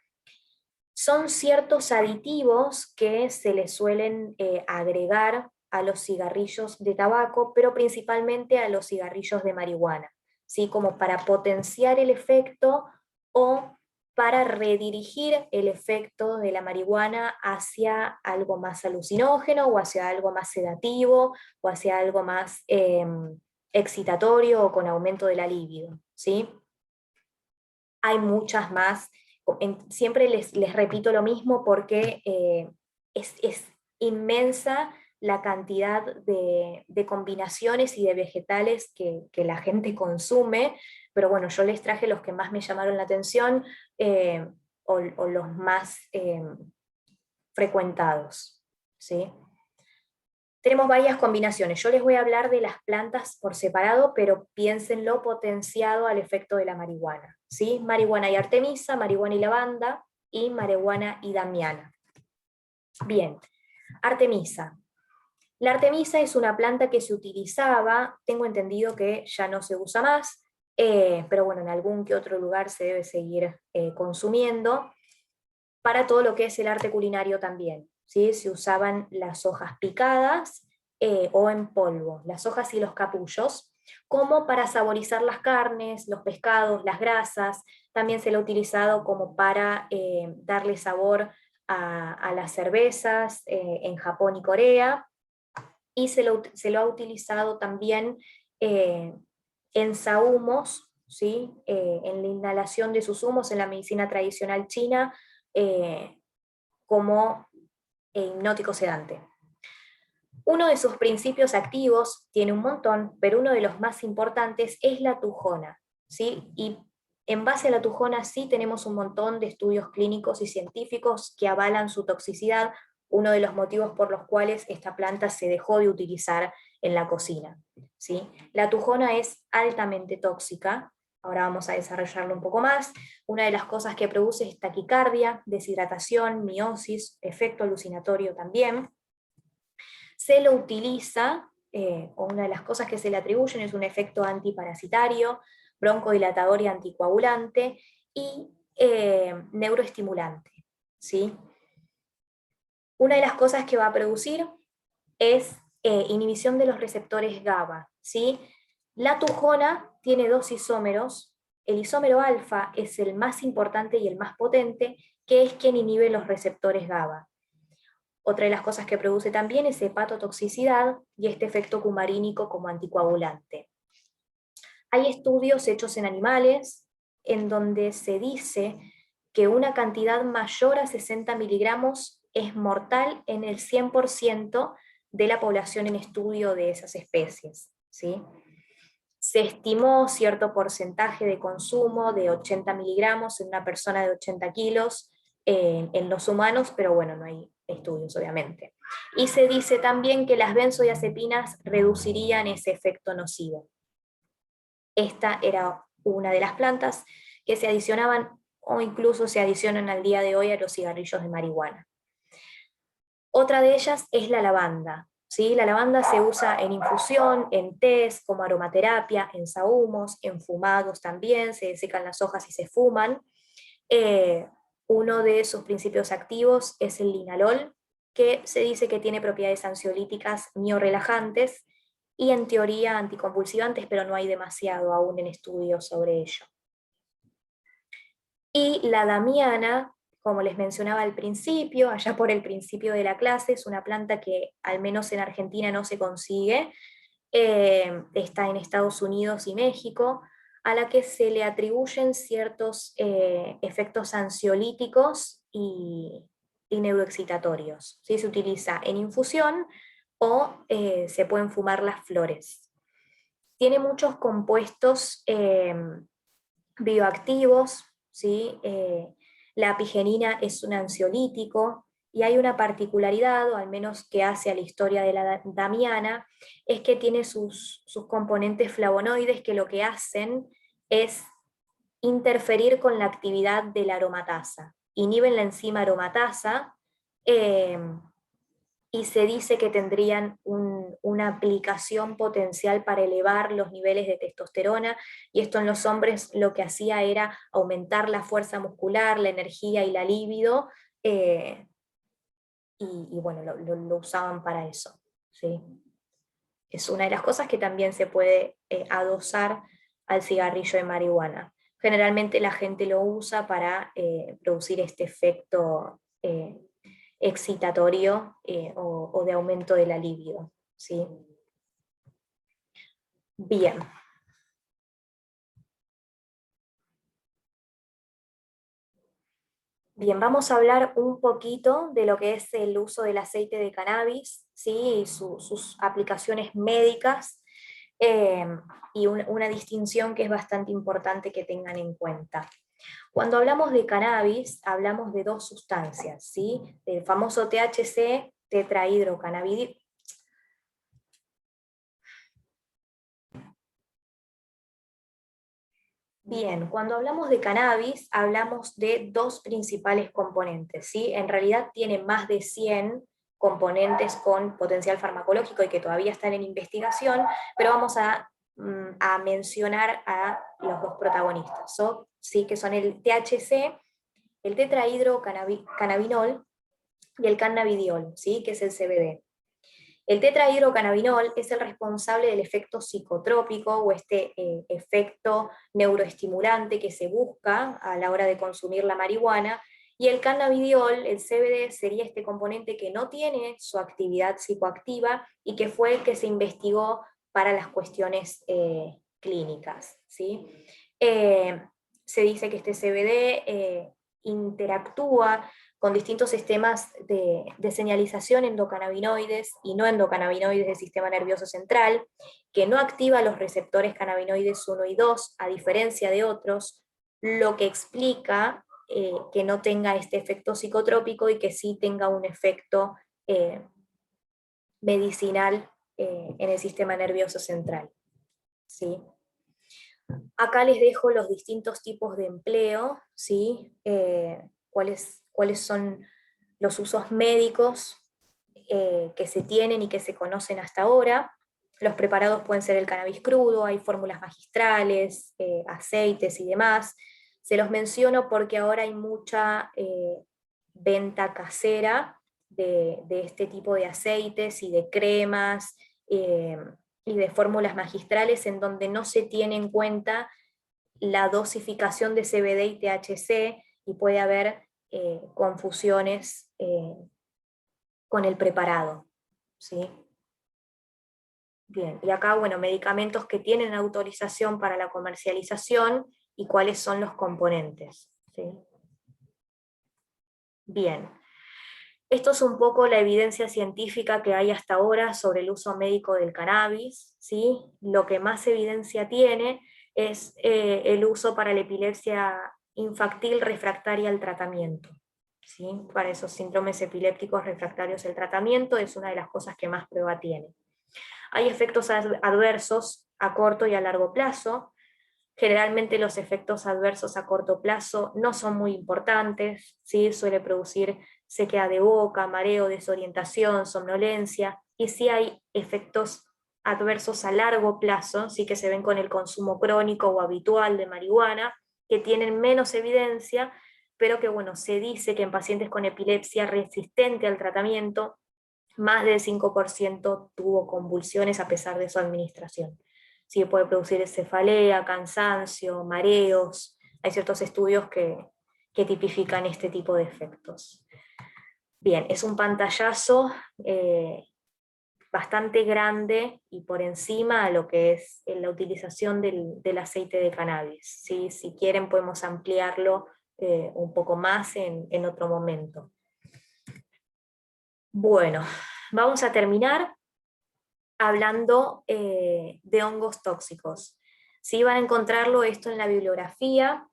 son ciertos aditivos que se le suelen agregar a los cigarrillos de tabaco, pero principalmente a los cigarrillos de marihuana, ¿sí? Como para potenciar el efecto o para redirigir el efecto de la marihuana hacia algo más alucinógeno o hacia algo más sedativo o hacia algo más excitatorio o con aumento de la libido, ¿sí? Hay muchas más. Siempre les repito lo mismo porque es inmensa la cantidad de combinaciones y de vegetales que la gente consume, pero bueno, yo les traje los que más me llamaron la atención o los más frecuentados, ¿sí? Tenemos varias combinaciones. Yo les voy a hablar de las plantas por separado, pero piénsenlo potenciado al efecto de la marihuana, ¿sí? Marihuana y artemisa, marihuana y lavanda, y marihuana y damiana. Bien, artemisa. La artemisa es una planta que se utilizaba, tengo entendido que ya no se usa más, pero bueno, en algún que otro lugar se debe seguir consumiendo, para todo lo que es el arte culinario también, ¿sí? Se usaban las hojas picadas o en polvo, las hojas y los capullos, como para saborizar las carnes, los pescados, las grasas. También se lo ha utilizado como para darle sabor a las cervezas en Japón y Corea, y se lo ha utilizado también eh, en sahumos, ¿sí? En la inhalación de sus humos en la medicina tradicional china, eh, como hipnótico sedante. Uno de sus principios activos, tiene un montón, pero uno de los más importantes es la tujona, ¿sí? Y en base a la tujona sí tenemos un montón de estudios clínicos y científicos que avalan su toxicidad, uno de los motivos por los cuales esta planta se dejó de utilizar en la cocina, ¿sí? La tujona es altamente tóxica, ahora vamos a desarrollarlo un poco más. Una de las cosas que produce es taquicardia, deshidratación, miosis, efecto alucinatorio también. Se lo utiliza, o una de las cosas que se le atribuyen es un efecto antiparasitario, broncodilatador y anticoagulante, y neuroestimulante, ¿sí? Una de las cosas que va a producir es inhibición de los receptores GABA, ¿sí? La tujona tiene dos isómeros, el isómero alfa es el más importante y el más potente, que es quien inhibe los receptores GABA. Otra de las cosas que produce también es hepatotoxicidad y este efecto cumarínico como anticoagulante. Hay estudios hechos en animales en donde se dice que una cantidad mayor a 60 miligramos es mortal en el 100% de la población en estudio de esas especies, ¿sí? Se estimó cierto porcentaje de consumo de 80 miligramos en una persona de 80 kilos en los humanos, pero bueno, no hay estudios obviamente. Y se dice también que las benzodiazepinas reducirían ese efecto nocivo. Esta era una de las plantas que se adicionaban o incluso se adicionan al día de hoy a los cigarrillos de marihuana. Otra de ellas es la lavanda, ¿sí? La lavanda se usa en infusión, en tés, como aromaterapia, en sahumos, en fumados también, se secan las hojas y se fuman. Eh, Uno de sus principios activos es el linalol, que se dice que tiene propiedades ansiolíticas miorelajantes y en teoría anticonvulsivantes, pero no hay demasiado aún en estudios sobre ello. Y la damiana, como les mencionaba al principio, allá por el principio de la clase, es una planta que al menos en Argentina no se consigue, está en Estados Unidos y México, a la que se le atribuyen ciertos efectos ansiolíticos y neuroexcitatorios. ¿Sí? Se utiliza en infusión o se pueden fumar las flores. Tiene muchos compuestos bioactivos, ¿sí? La apigenina es un ansiolítico, y hay una particularidad, o al menos que hace a la historia de la damiana, es que tiene sus componentes flavonoides que lo que hacen es interferir con la actividad de la aromatasa. Inhiben la enzima aromatasa, y se dice que tendrían una aplicación potencial para elevar los niveles de testosterona, y esto en los hombres lo que hacía era aumentar la fuerza muscular, la energía y la libido, y bueno, lo usaban para eso, ¿sí? Es una de las cosas que también se puede adosar al cigarrillo de marihuana. Generalmente la gente lo usa para producir este efecto excitatorio o de aumento de la libido, ¿sí? Bien. Bien, vamos a hablar un poquito de lo que es el uso del aceite de cannabis, ¿sí? Y sus aplicaciones médicas, eh, y una distinción que es bastante importante que tengan en cuenta. Cuando hablamos de cannabis, hablamos de dos sustancias, ¿sí? El famoso THC, tetrahidrocannabidiol. Bien, cuando hablamos de cannabis, hablamos de dos principales componentes, ¿sí? En realidad tiene más de 100 componentes con potencial farmacológico y que todavía están en investigación, pero vamos a mencionar a los dos protagonistas, ¿sí? Que son el THC, el tetrahidrocannabinol y el cannabidiol, ¿sí? Que es el CBD. El tetrahidrocannabinol es el responsable del efecto psicotrópico o este efecto neuroestimulante que se busca a la hora de consumir la marihuana, y el cannabidiol, el CBD, sería este componente que no tiene su actividad psicoactiva y que fue el que se investigó para las cuestiones clínicas, ¿sí? Eh, Se dice que este CBD interactúa con distintos sistemas de señalización endocannabinoides y no endocannabinoides del sistema nervioso central, que no activa los receptores cannabinoides 1 y 2, a diferencia de otros, lo que explica que no tenga este efecto psicotrópico y que sí tenga un efecto eh, medicinal en el sistema nervioso central, ¿sí? Acá les dejo los distintos tipos de empleo, ¿sí? Cuáles son los usos médicos que se tienen y que se conocen hasta ahora. Los preparados pueden ser el cannabis crudo, hay fórmulas magistrales, aceites y demás. Se los menciono porque ahora hay mucha venta casera de este tipo de aceites y de cremas, y de fórmulas magistrales en donde no se tiene en cuenta la dosificación de CBD y THC, y puede haber confusiones con el preparado, ¿sí? Bien, y acá, bueno, medicamentos que tienen autorización para la comercialización y cuáles son los componentes, ¿sí? Bien, esto es un poco la evidencia científica que hay hasta ahora sobre el uso médico del cannabis, ¿sí? Lo que más evidencia tiene es el uso para la epilepsia infantil refractaria al tratamiento, ¿sí? Para esos síndromes epilépticos refractarios el tratamiento es una de las cosas que más prueba tiene. Hay efectos adversos a corto y a largo plazo. Generalmente los efectos adversos a corto plazo no son muy importantes, ¿sí? Suele producir sequedad de boca, mareo, desorientación, somnolencia, y sí hay efectos adversos a largo plazo, sí, que se ven con el consumo crónico o habitual de marihuana, que tienen menos evidencia, pero que bueno, se dice que en pacientes con epilepsia resistente al tratamiento, más del 5% tuvo convulsiones a pesar de su administración. Sí, puede producir cefalea, cansancio, mareos. Hay ciertos estudios que tipifican este tipo de efectos. Bien, es un pantallazo bastante grande y por encima a lo que es la utilización del aceite de cannabis, ¿sí? Si quieren podemos ampliarlo un poco más en otro momento. Bueno, vamos a terminar hablando de hongos tóxicos. Sí, van a encontrarlo esto en la bibliografía,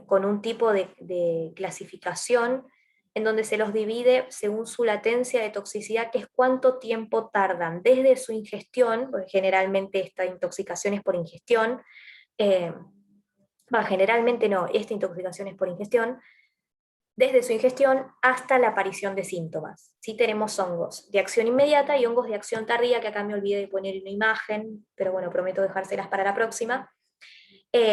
con un tipo de clasificación en donde se los divide según su latencia de toxicidad, que es cuánto tiempo tardan desde su ingestión, porque generalmente esta intoxicación es por ingestión, generalmente no, esta intoxicación es por ingestión, desde su ingestión hasta la aparición de síntomas. Sí, tenemos hongos de acción inmediata y hongos de acción tardía, que acá me olvidé de poner una imagen, pero bueno, prometo dejárselas para la próxima.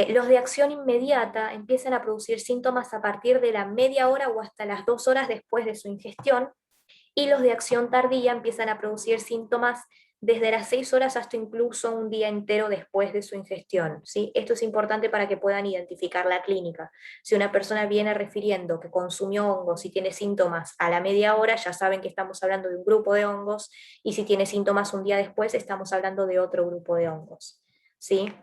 Los de acción inmediata empiezan a producir síntomas a partir de la media hora o hasta las 2 horas después de su ingestión, y los de acción tardía empiezan a producir síntomas desde las 6 horas hasta incluso un día entero después de su ingestión. ¿Sí? Esto es importante para que puedan identificar la clínica. Si una persona viene refiriendo que consumió hongos y tiene síntomas a la media hora, ya saben que estamos hablando de un grupo de hongos, y si tiene síntomas un día después, estamos hablando de otro grupo de hongos. ¿Sí?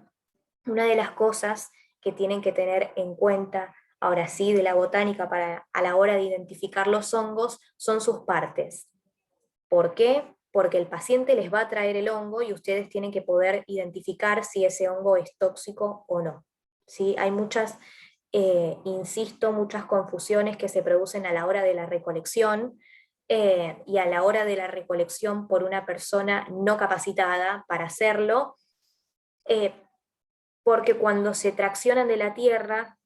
Una de las cosas que tienen que tener en cuenta, ahora sí, de la botánica a la hora de identificar los hongos son sus partes. ¿Por qué? Porque el paciente les va a traer el hongo y ustedes tienen que poder identificar si ese hongo es tóxico o no. ¿Sí? Hay muchas, insisto, muchas confusiones que se producen a la hora de la recolección, y a la hora de la recolección por una persona no capacitada para hacerlo, eh, porque cuando se traccionan de la tierra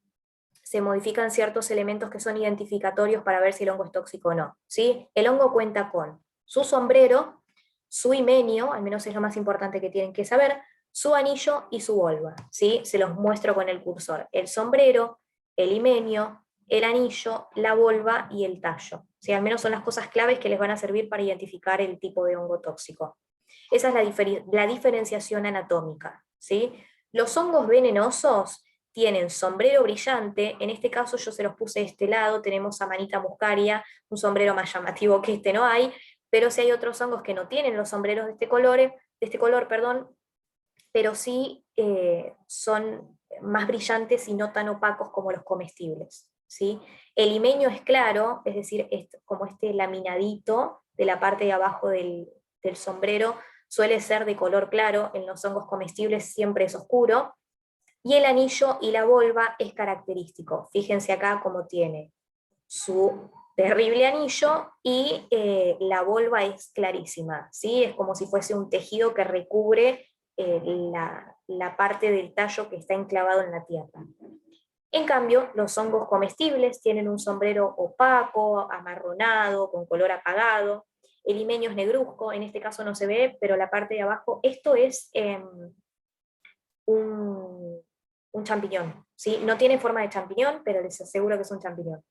se modifican ciertos elementos que son identificatorios para ver si el hongo es tóxico o no. ¿Sí? El hongo cuenta con su sombrero, su himenio, al menos es lo más importante que tienen que saber, su anillo y su volva. ¿Sí? Se los muestro con el cursor. El sombrero, el himenio, el anillo, la volva y el tallo. ¿Sí? Al menos son las cosas claves que les van a servir para identificar el tipo de hongo tóxico. Esa es la diferenciación anatómica. ¿Sí? Los hongos venenosos tienen sombrero brillante, en este caso yo se los puse de este lado, tenemos Amanita muscaria, un sombrero más llamativo que este no hay, pero si hay otros hongos que no tienen los sombreros de este color, perdón, pero sí son más brillantes y no tan opacos como los comestibles. ¿Sí? El limeño es claro, es decir, es como este laminadito de la parte de abajo del sombrero, suele ser de color claro, en los hongos comestibles siempre es oscuro, y el anillo y la volva es característico. Fíjense acá cómo tiene su terrible anillo y la volva es clarísima, ¿sí? Es como si fuese un tejido que recubre la parte del tallo que está enclavado en la tierra. En cambio, los hongos comestibles tienen un sombrero opaco, amarronado, con color apagado. El limeño es negruzco, en este caso no se ve, pero la parte de abajo, esto es un, un champiñón, ¿sí? No tiene forma de champiñón, pero les aseguro que es un champiñón.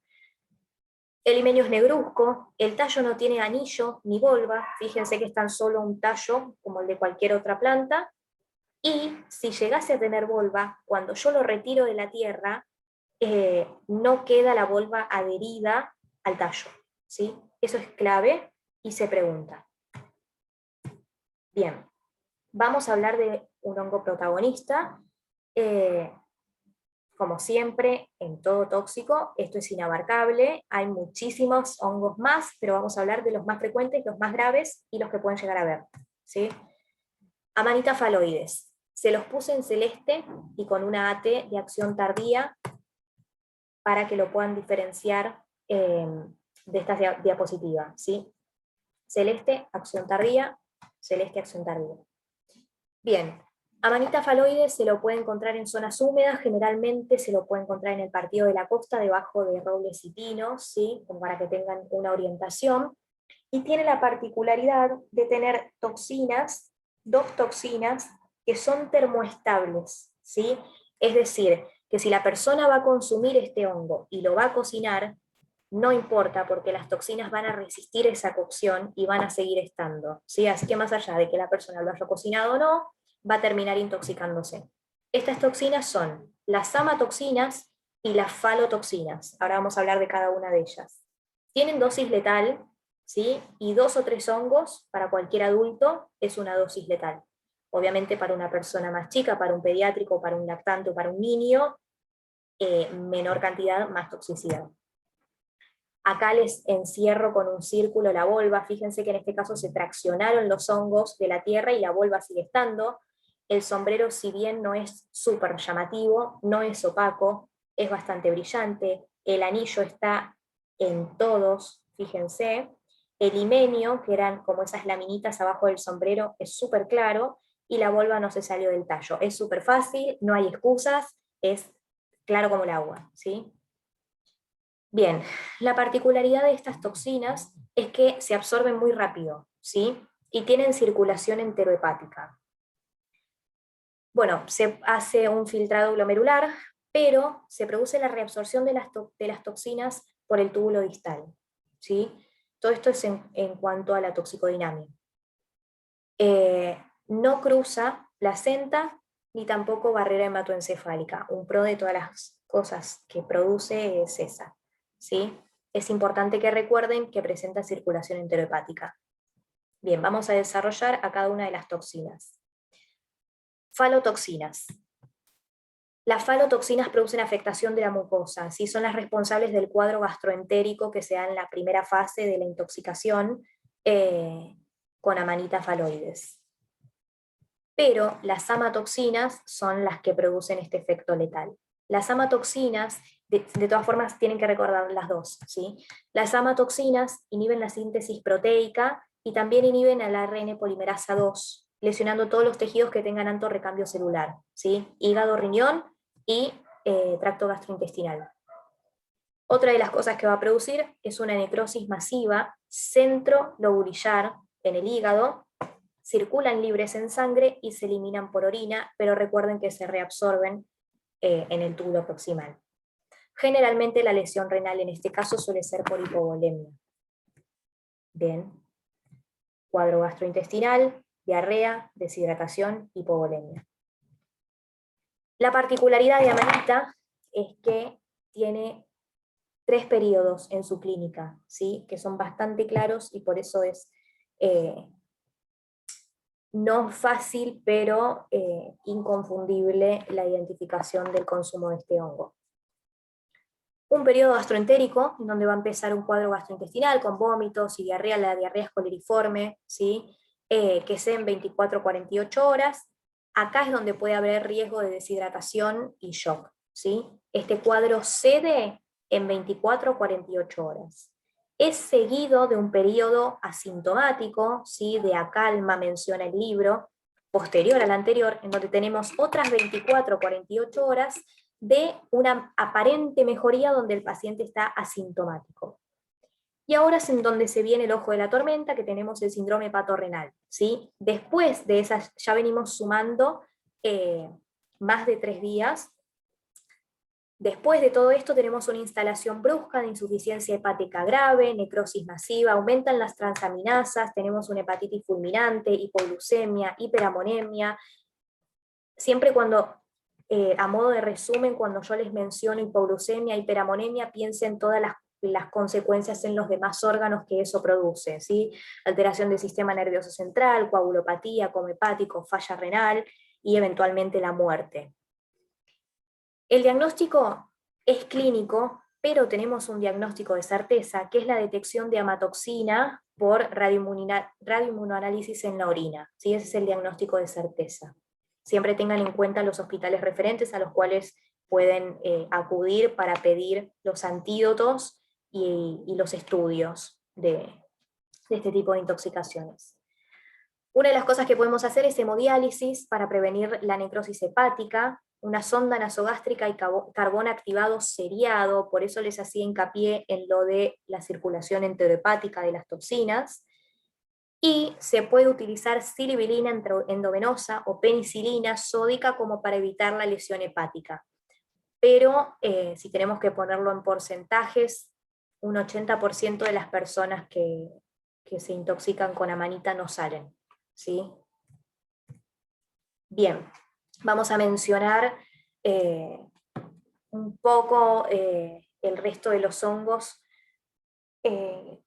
El limeño es negruzco, el tallo no tiene anillo ni volva, fíjense que es tan solo un tallo como el de cualquier otra planta, y si llegase a tener volva, cuando yo lo retiro de la tierra, no queda la volva adherida al tallo, ¿sí? Eso es clave y se pregunta. Bien, vamos a hablar de un hongo protagonista. Como siempre, en todo tóxico, esto es inabarcable, hay muchísimos hongos más, pero vamos a hablar de los más frecuentes, los más graves y los que pueden llegar a ver. ¿Sí? Amanita faloides. Se los puse en celeste y con una AT de acción tardía para que lo puedan diferenciar de esta diapositiva. ¿Sí? Celeste, acción tardía, celeste, acción tardía. Bien, Amanita faloides se lo puede encontrar en zonas húmedas, generalmente se lo puede encontrar en el partido de la costa, debajo de robles y pinos, ¿sí? Como para que tengan una orientación, y tiene la particularidad de tener toxinas, dos toxinas, que son termoestables, ¿sí? Es decir, que si la persona va a consumir este hongo y lo va a cocinar, no importa, porque las toxinas van a resistir esa cocción y van a seguir estando, ¿sí? Así que más allá de que la persona lo haya cocinado o no, va a terminar intoxicándose. Estas toxinas son las amatoxinas y las falotoxinas. Ahora vamos a hablar de cada una de ellas. Tienen dosis letal, ¿sí? Y 2 o 3 hongos para cualquier adulto es una dosis letal. Obviamente para una persona más chica, para un pediátrico, para un lactante o para un niño, menor cantidad, más toxicidad. Acá les encierro con un círculo la volva, fíjense que en este caso se traccionaron los hongos de la tierra y la volva sigue estando. El sombrero, si bien no es súper llamativo, no es opaco, es bastante brillante, el anillo está en todos, fíjense. El himenio, que eran como esas laminitas abajo del sombrero, es súper claro, y la volva no se salió del tallo. Es súper fácil, no hay excusas, es claro como el agua, ¿sí? Bien, la particularidad de estas toxinas es que se absorben muy rápido, ¿sí? Y tienen circulación enterohepática. Bueno, se hace un filtrado glomerular, pero se produce la reabsorción de las toxinas por el túbulo distal, ¿sí? Todo esto es en cuanto a la toxicodinamia. No cruza placenta ni tampoco barrera hematoencefálica. Un pro de todas las cosas que produce es esa, ¿sí? Es importante que recuerden que presenta circulación enterohepática. Bien, vamos a desarrollar a cada una de las toxinas. Falotoxinas. Las falotoxinas producen afectación de la mucosa, ¿sí? Son las responsables del cuadro gastroentérico que se da en la primera fase de la intoxicación con amanita faloides. Pero las amatoxinas son las que producen este efecto letal. Las amatoxinas, de todas formas, tienen que recordar las dos, ¿sí? Las amatoxinas inhiben la síntesis proteica y también inhiben al ARN polimerasa 2, lesionando todos los tejidos que tengan alto recambio celular, ¿sí? Hígado, riñón y tracto gastrointestinal. Otra de las cosas que va a producir es una necrosis masiva centrolobular en el hígado, circulan libres en sangre y se eliminan por orina, pero recuerden que se reabsorben en el túbulo proximal. Generalmente la lesión renal en este caso suele ser por hipovolemia. Bien. Cuadro gastrointestinal, diarrea, deshidratación, hipovolemia. La particularidad de amanita es que tiene 3 periodos en su clínica, ¿sí? Que son bastante claros y por eso es no fácil, pero inconfundible la identificación del consumo de este hongo. Un periodo gastroentérico, en donde va a empezar un cuadro gastrointestinal con vómitos y diarrea, la diarrea es coleriforme, ¿sí? Que sea en 24-48 horas. Acá es donde puede haber riesgo de deshidratación y shock, ¿sí? Este cuadro cede en 24-48 horas. Es seguido de un periodo asintomático, ¿sí? De acalma, menciona el libro, posterior al anterior, en donde tenemos otras 24-48 horas de una aparente mejoría donde el paciente está asintomático. Y ahora es en donde se viene el ojo de la tormenta, que tenemos el síndrome hepatorrenal, ¿sí? Después de esas, ya venimos sumando más de 3 días. Después de todo esto tenemos una instalación brusca de insuficiencia hepática grave, necrosis masiva, aumentan las transaminasas, tenemos una hepatitis fulminante, hipoglucemia, hiperamonemia. Siempre cuando, a modo de resumen, cuando yo les menciono hipoglucemia, hiperamonemia, piensen todas las consecuencias en los demás órganos que eso produce, ¿sí? Alteración del sistema nervioso central, coagulopatía, coma hepático, falla renal y eventualmente la muerte. El diagnóstico es clínico, pero tenemos un diagnóstico de certeza, que es la detección de amatoxina por radioinmunoanálisis en la orina, ¿sí? Ese es el diagnóstico de certeza. Siempre tengan en cuenta los hospitales referentes a los cuales pueden acudir para pedir los antídotos y los estudios de este tipo de intoxicaciones. Una de las cosas que podemos hacer es hemodiálisis para prevenir la necrosis hepática, una sonda nasogástrica y carbón activado seriado, por eso les hacía hincapié en lo de la circulación enterohepática de las toxinas, y se puede utilizar silibilina endovenosa o penicilina sódica como para evitar la lesión hepática. Pero si tenemos que ponerlo en porcentajes, un 80% de las personas que se intoxican con amanita no salen, ¿sí? Bien, vamos a mencionar un poco el resto de los hongos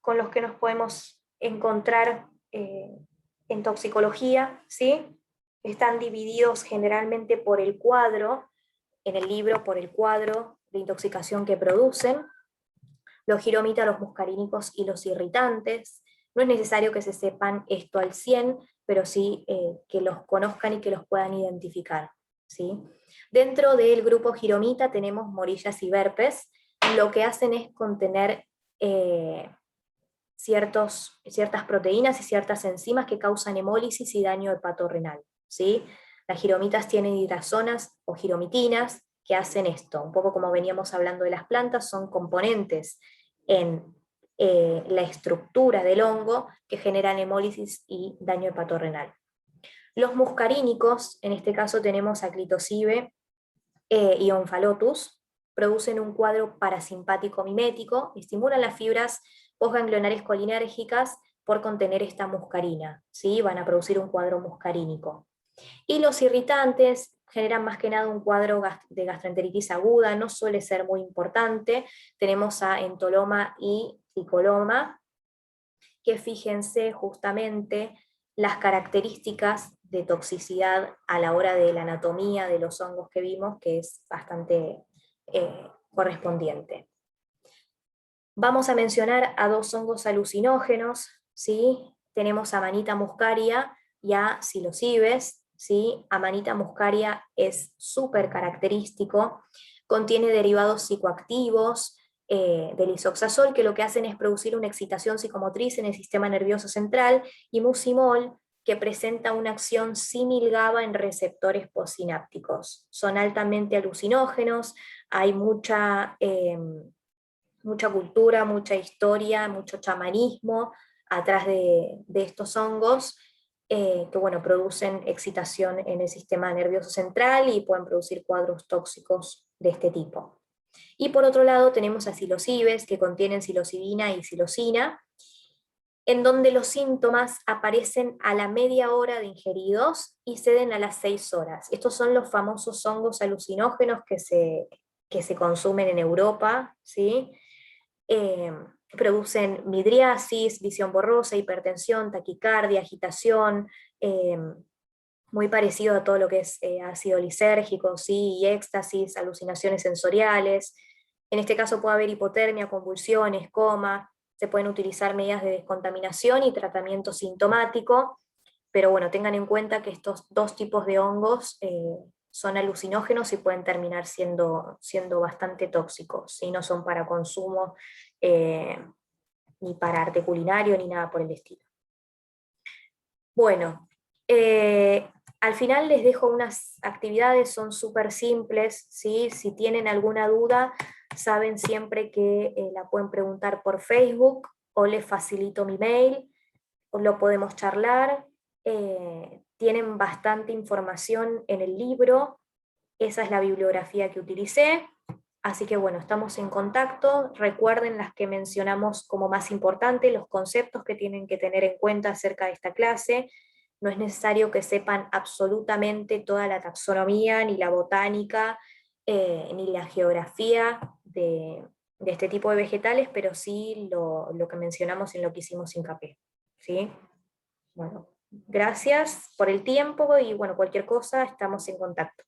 con los que nos podemos encontrar en toxicología, ¿sí? Están divididos generalmente por el cuadro, en el libro por el cuadro de intoxicación que producen, los giromitas, los muscarínicos y los irritantes. No es necesario que se sepan esto al 100, pero sí que los conozcan y que los puedan identificar, ¿sí? Dentro del grupo giromita tenemos morillas y verpes, lo que hacen es contener ciertas proteínas y ciertas enzimas que causan hemólisis y daño hepatorrenal, ¿sí? Las giromitas tienen hidrazonas o giromitinas, que hacen esto. Un poco como veníamos hablando de las plantas, son componentes en la estructura del hongo que generan hemólisis y daño hepatorrenal. Los muscarínicos, en este caso tenemos a Clitocibe y Omphalotus, producen un cuadro parasimpático mimético, estimulan las fibras postganglionares colinérgicas por contener esta muscarina, ¿sí? Van a producir un cuadro muscarínico. Y los irritantes generan más que nada un cuadro de gastroenteritis aguda, no suele ser muy importante. Tenemos a entoloma y tricoloma, que fíjense justamente las características de toxicidad a la hora de la anatomía de los hongos que vimos, que es bastante correspondiente. Vamos a mencionar a dos hongos alucinógenos, ¿sí? Tenemos a Amanita muscaria y a Psilocybes, ¿sí? Amanita muscaria es súper característico, contiene derivados psicoactivos del isoxazol, que lo que hacen es producir una excitación psicomotriz en el sistema nervioso central, y mucimol, que presenta una acción símil-GABA en receptores postsinápticos. Son altamente alucinógenos, hay mucha cultura, mucha historia, mucho chamanismo atrás de estos hongos, que bueno, producen excitación en el sistema nervioso central y pueden producir cuadros tóxicos de este tipo. Y por otro lado tenemos a psilocibes, que contienen psilocibina y psilocina, en donde los síntomas aparecen a la media hora de ingeridos y ceden a las 6 horas. Estos son los famosos hongos alucinógenos que se consumen en Europa, ¿sí? Producen midriasis, visión borrosa, hipertensión, taquicardia, agitación, muy parecido a todo lo que es ácido lisérgico, ¿sí? Y éxtasis, alucinaciones sensoriales. En este caso puede haber hipotermia, convulsiones, coma, se pueden utilizar medidas de descontaminación y tratamiento sintomático, pero bueno, tengan en cuenta que estos dos tipos de hongos son alucinógenos y pueden terminar siendo bastante tóxicos, ¿sí? No son para consumo eh, ni para arte culinario ni nada por el estilo. Bueno, al final les dejo unas actividades, son súper simples, ¿sí? Si tienen alguna duda, saben siempre que la pueden preguntar por Facebook o les facilito mi mail, o lo podemos charlar. Tienen bastante información en el libro, esa es la bibliografía que utilicé. Así que bueno, estamos en contacto. Recuerden las que mencionamos como más importante, los conceptos que tienen que tener en cuenta acerca de esta clase. No es necesario que sepan absolutamente toda la taxonomía, ni la botánica, ni la geografía de este tipo de vegetales, pero sí lo que mencionamos en lo que hicimos hincapié. ¿Sí? Bueno, gracias por el tiempo y bueno, cualquier cosa estamos en contacto.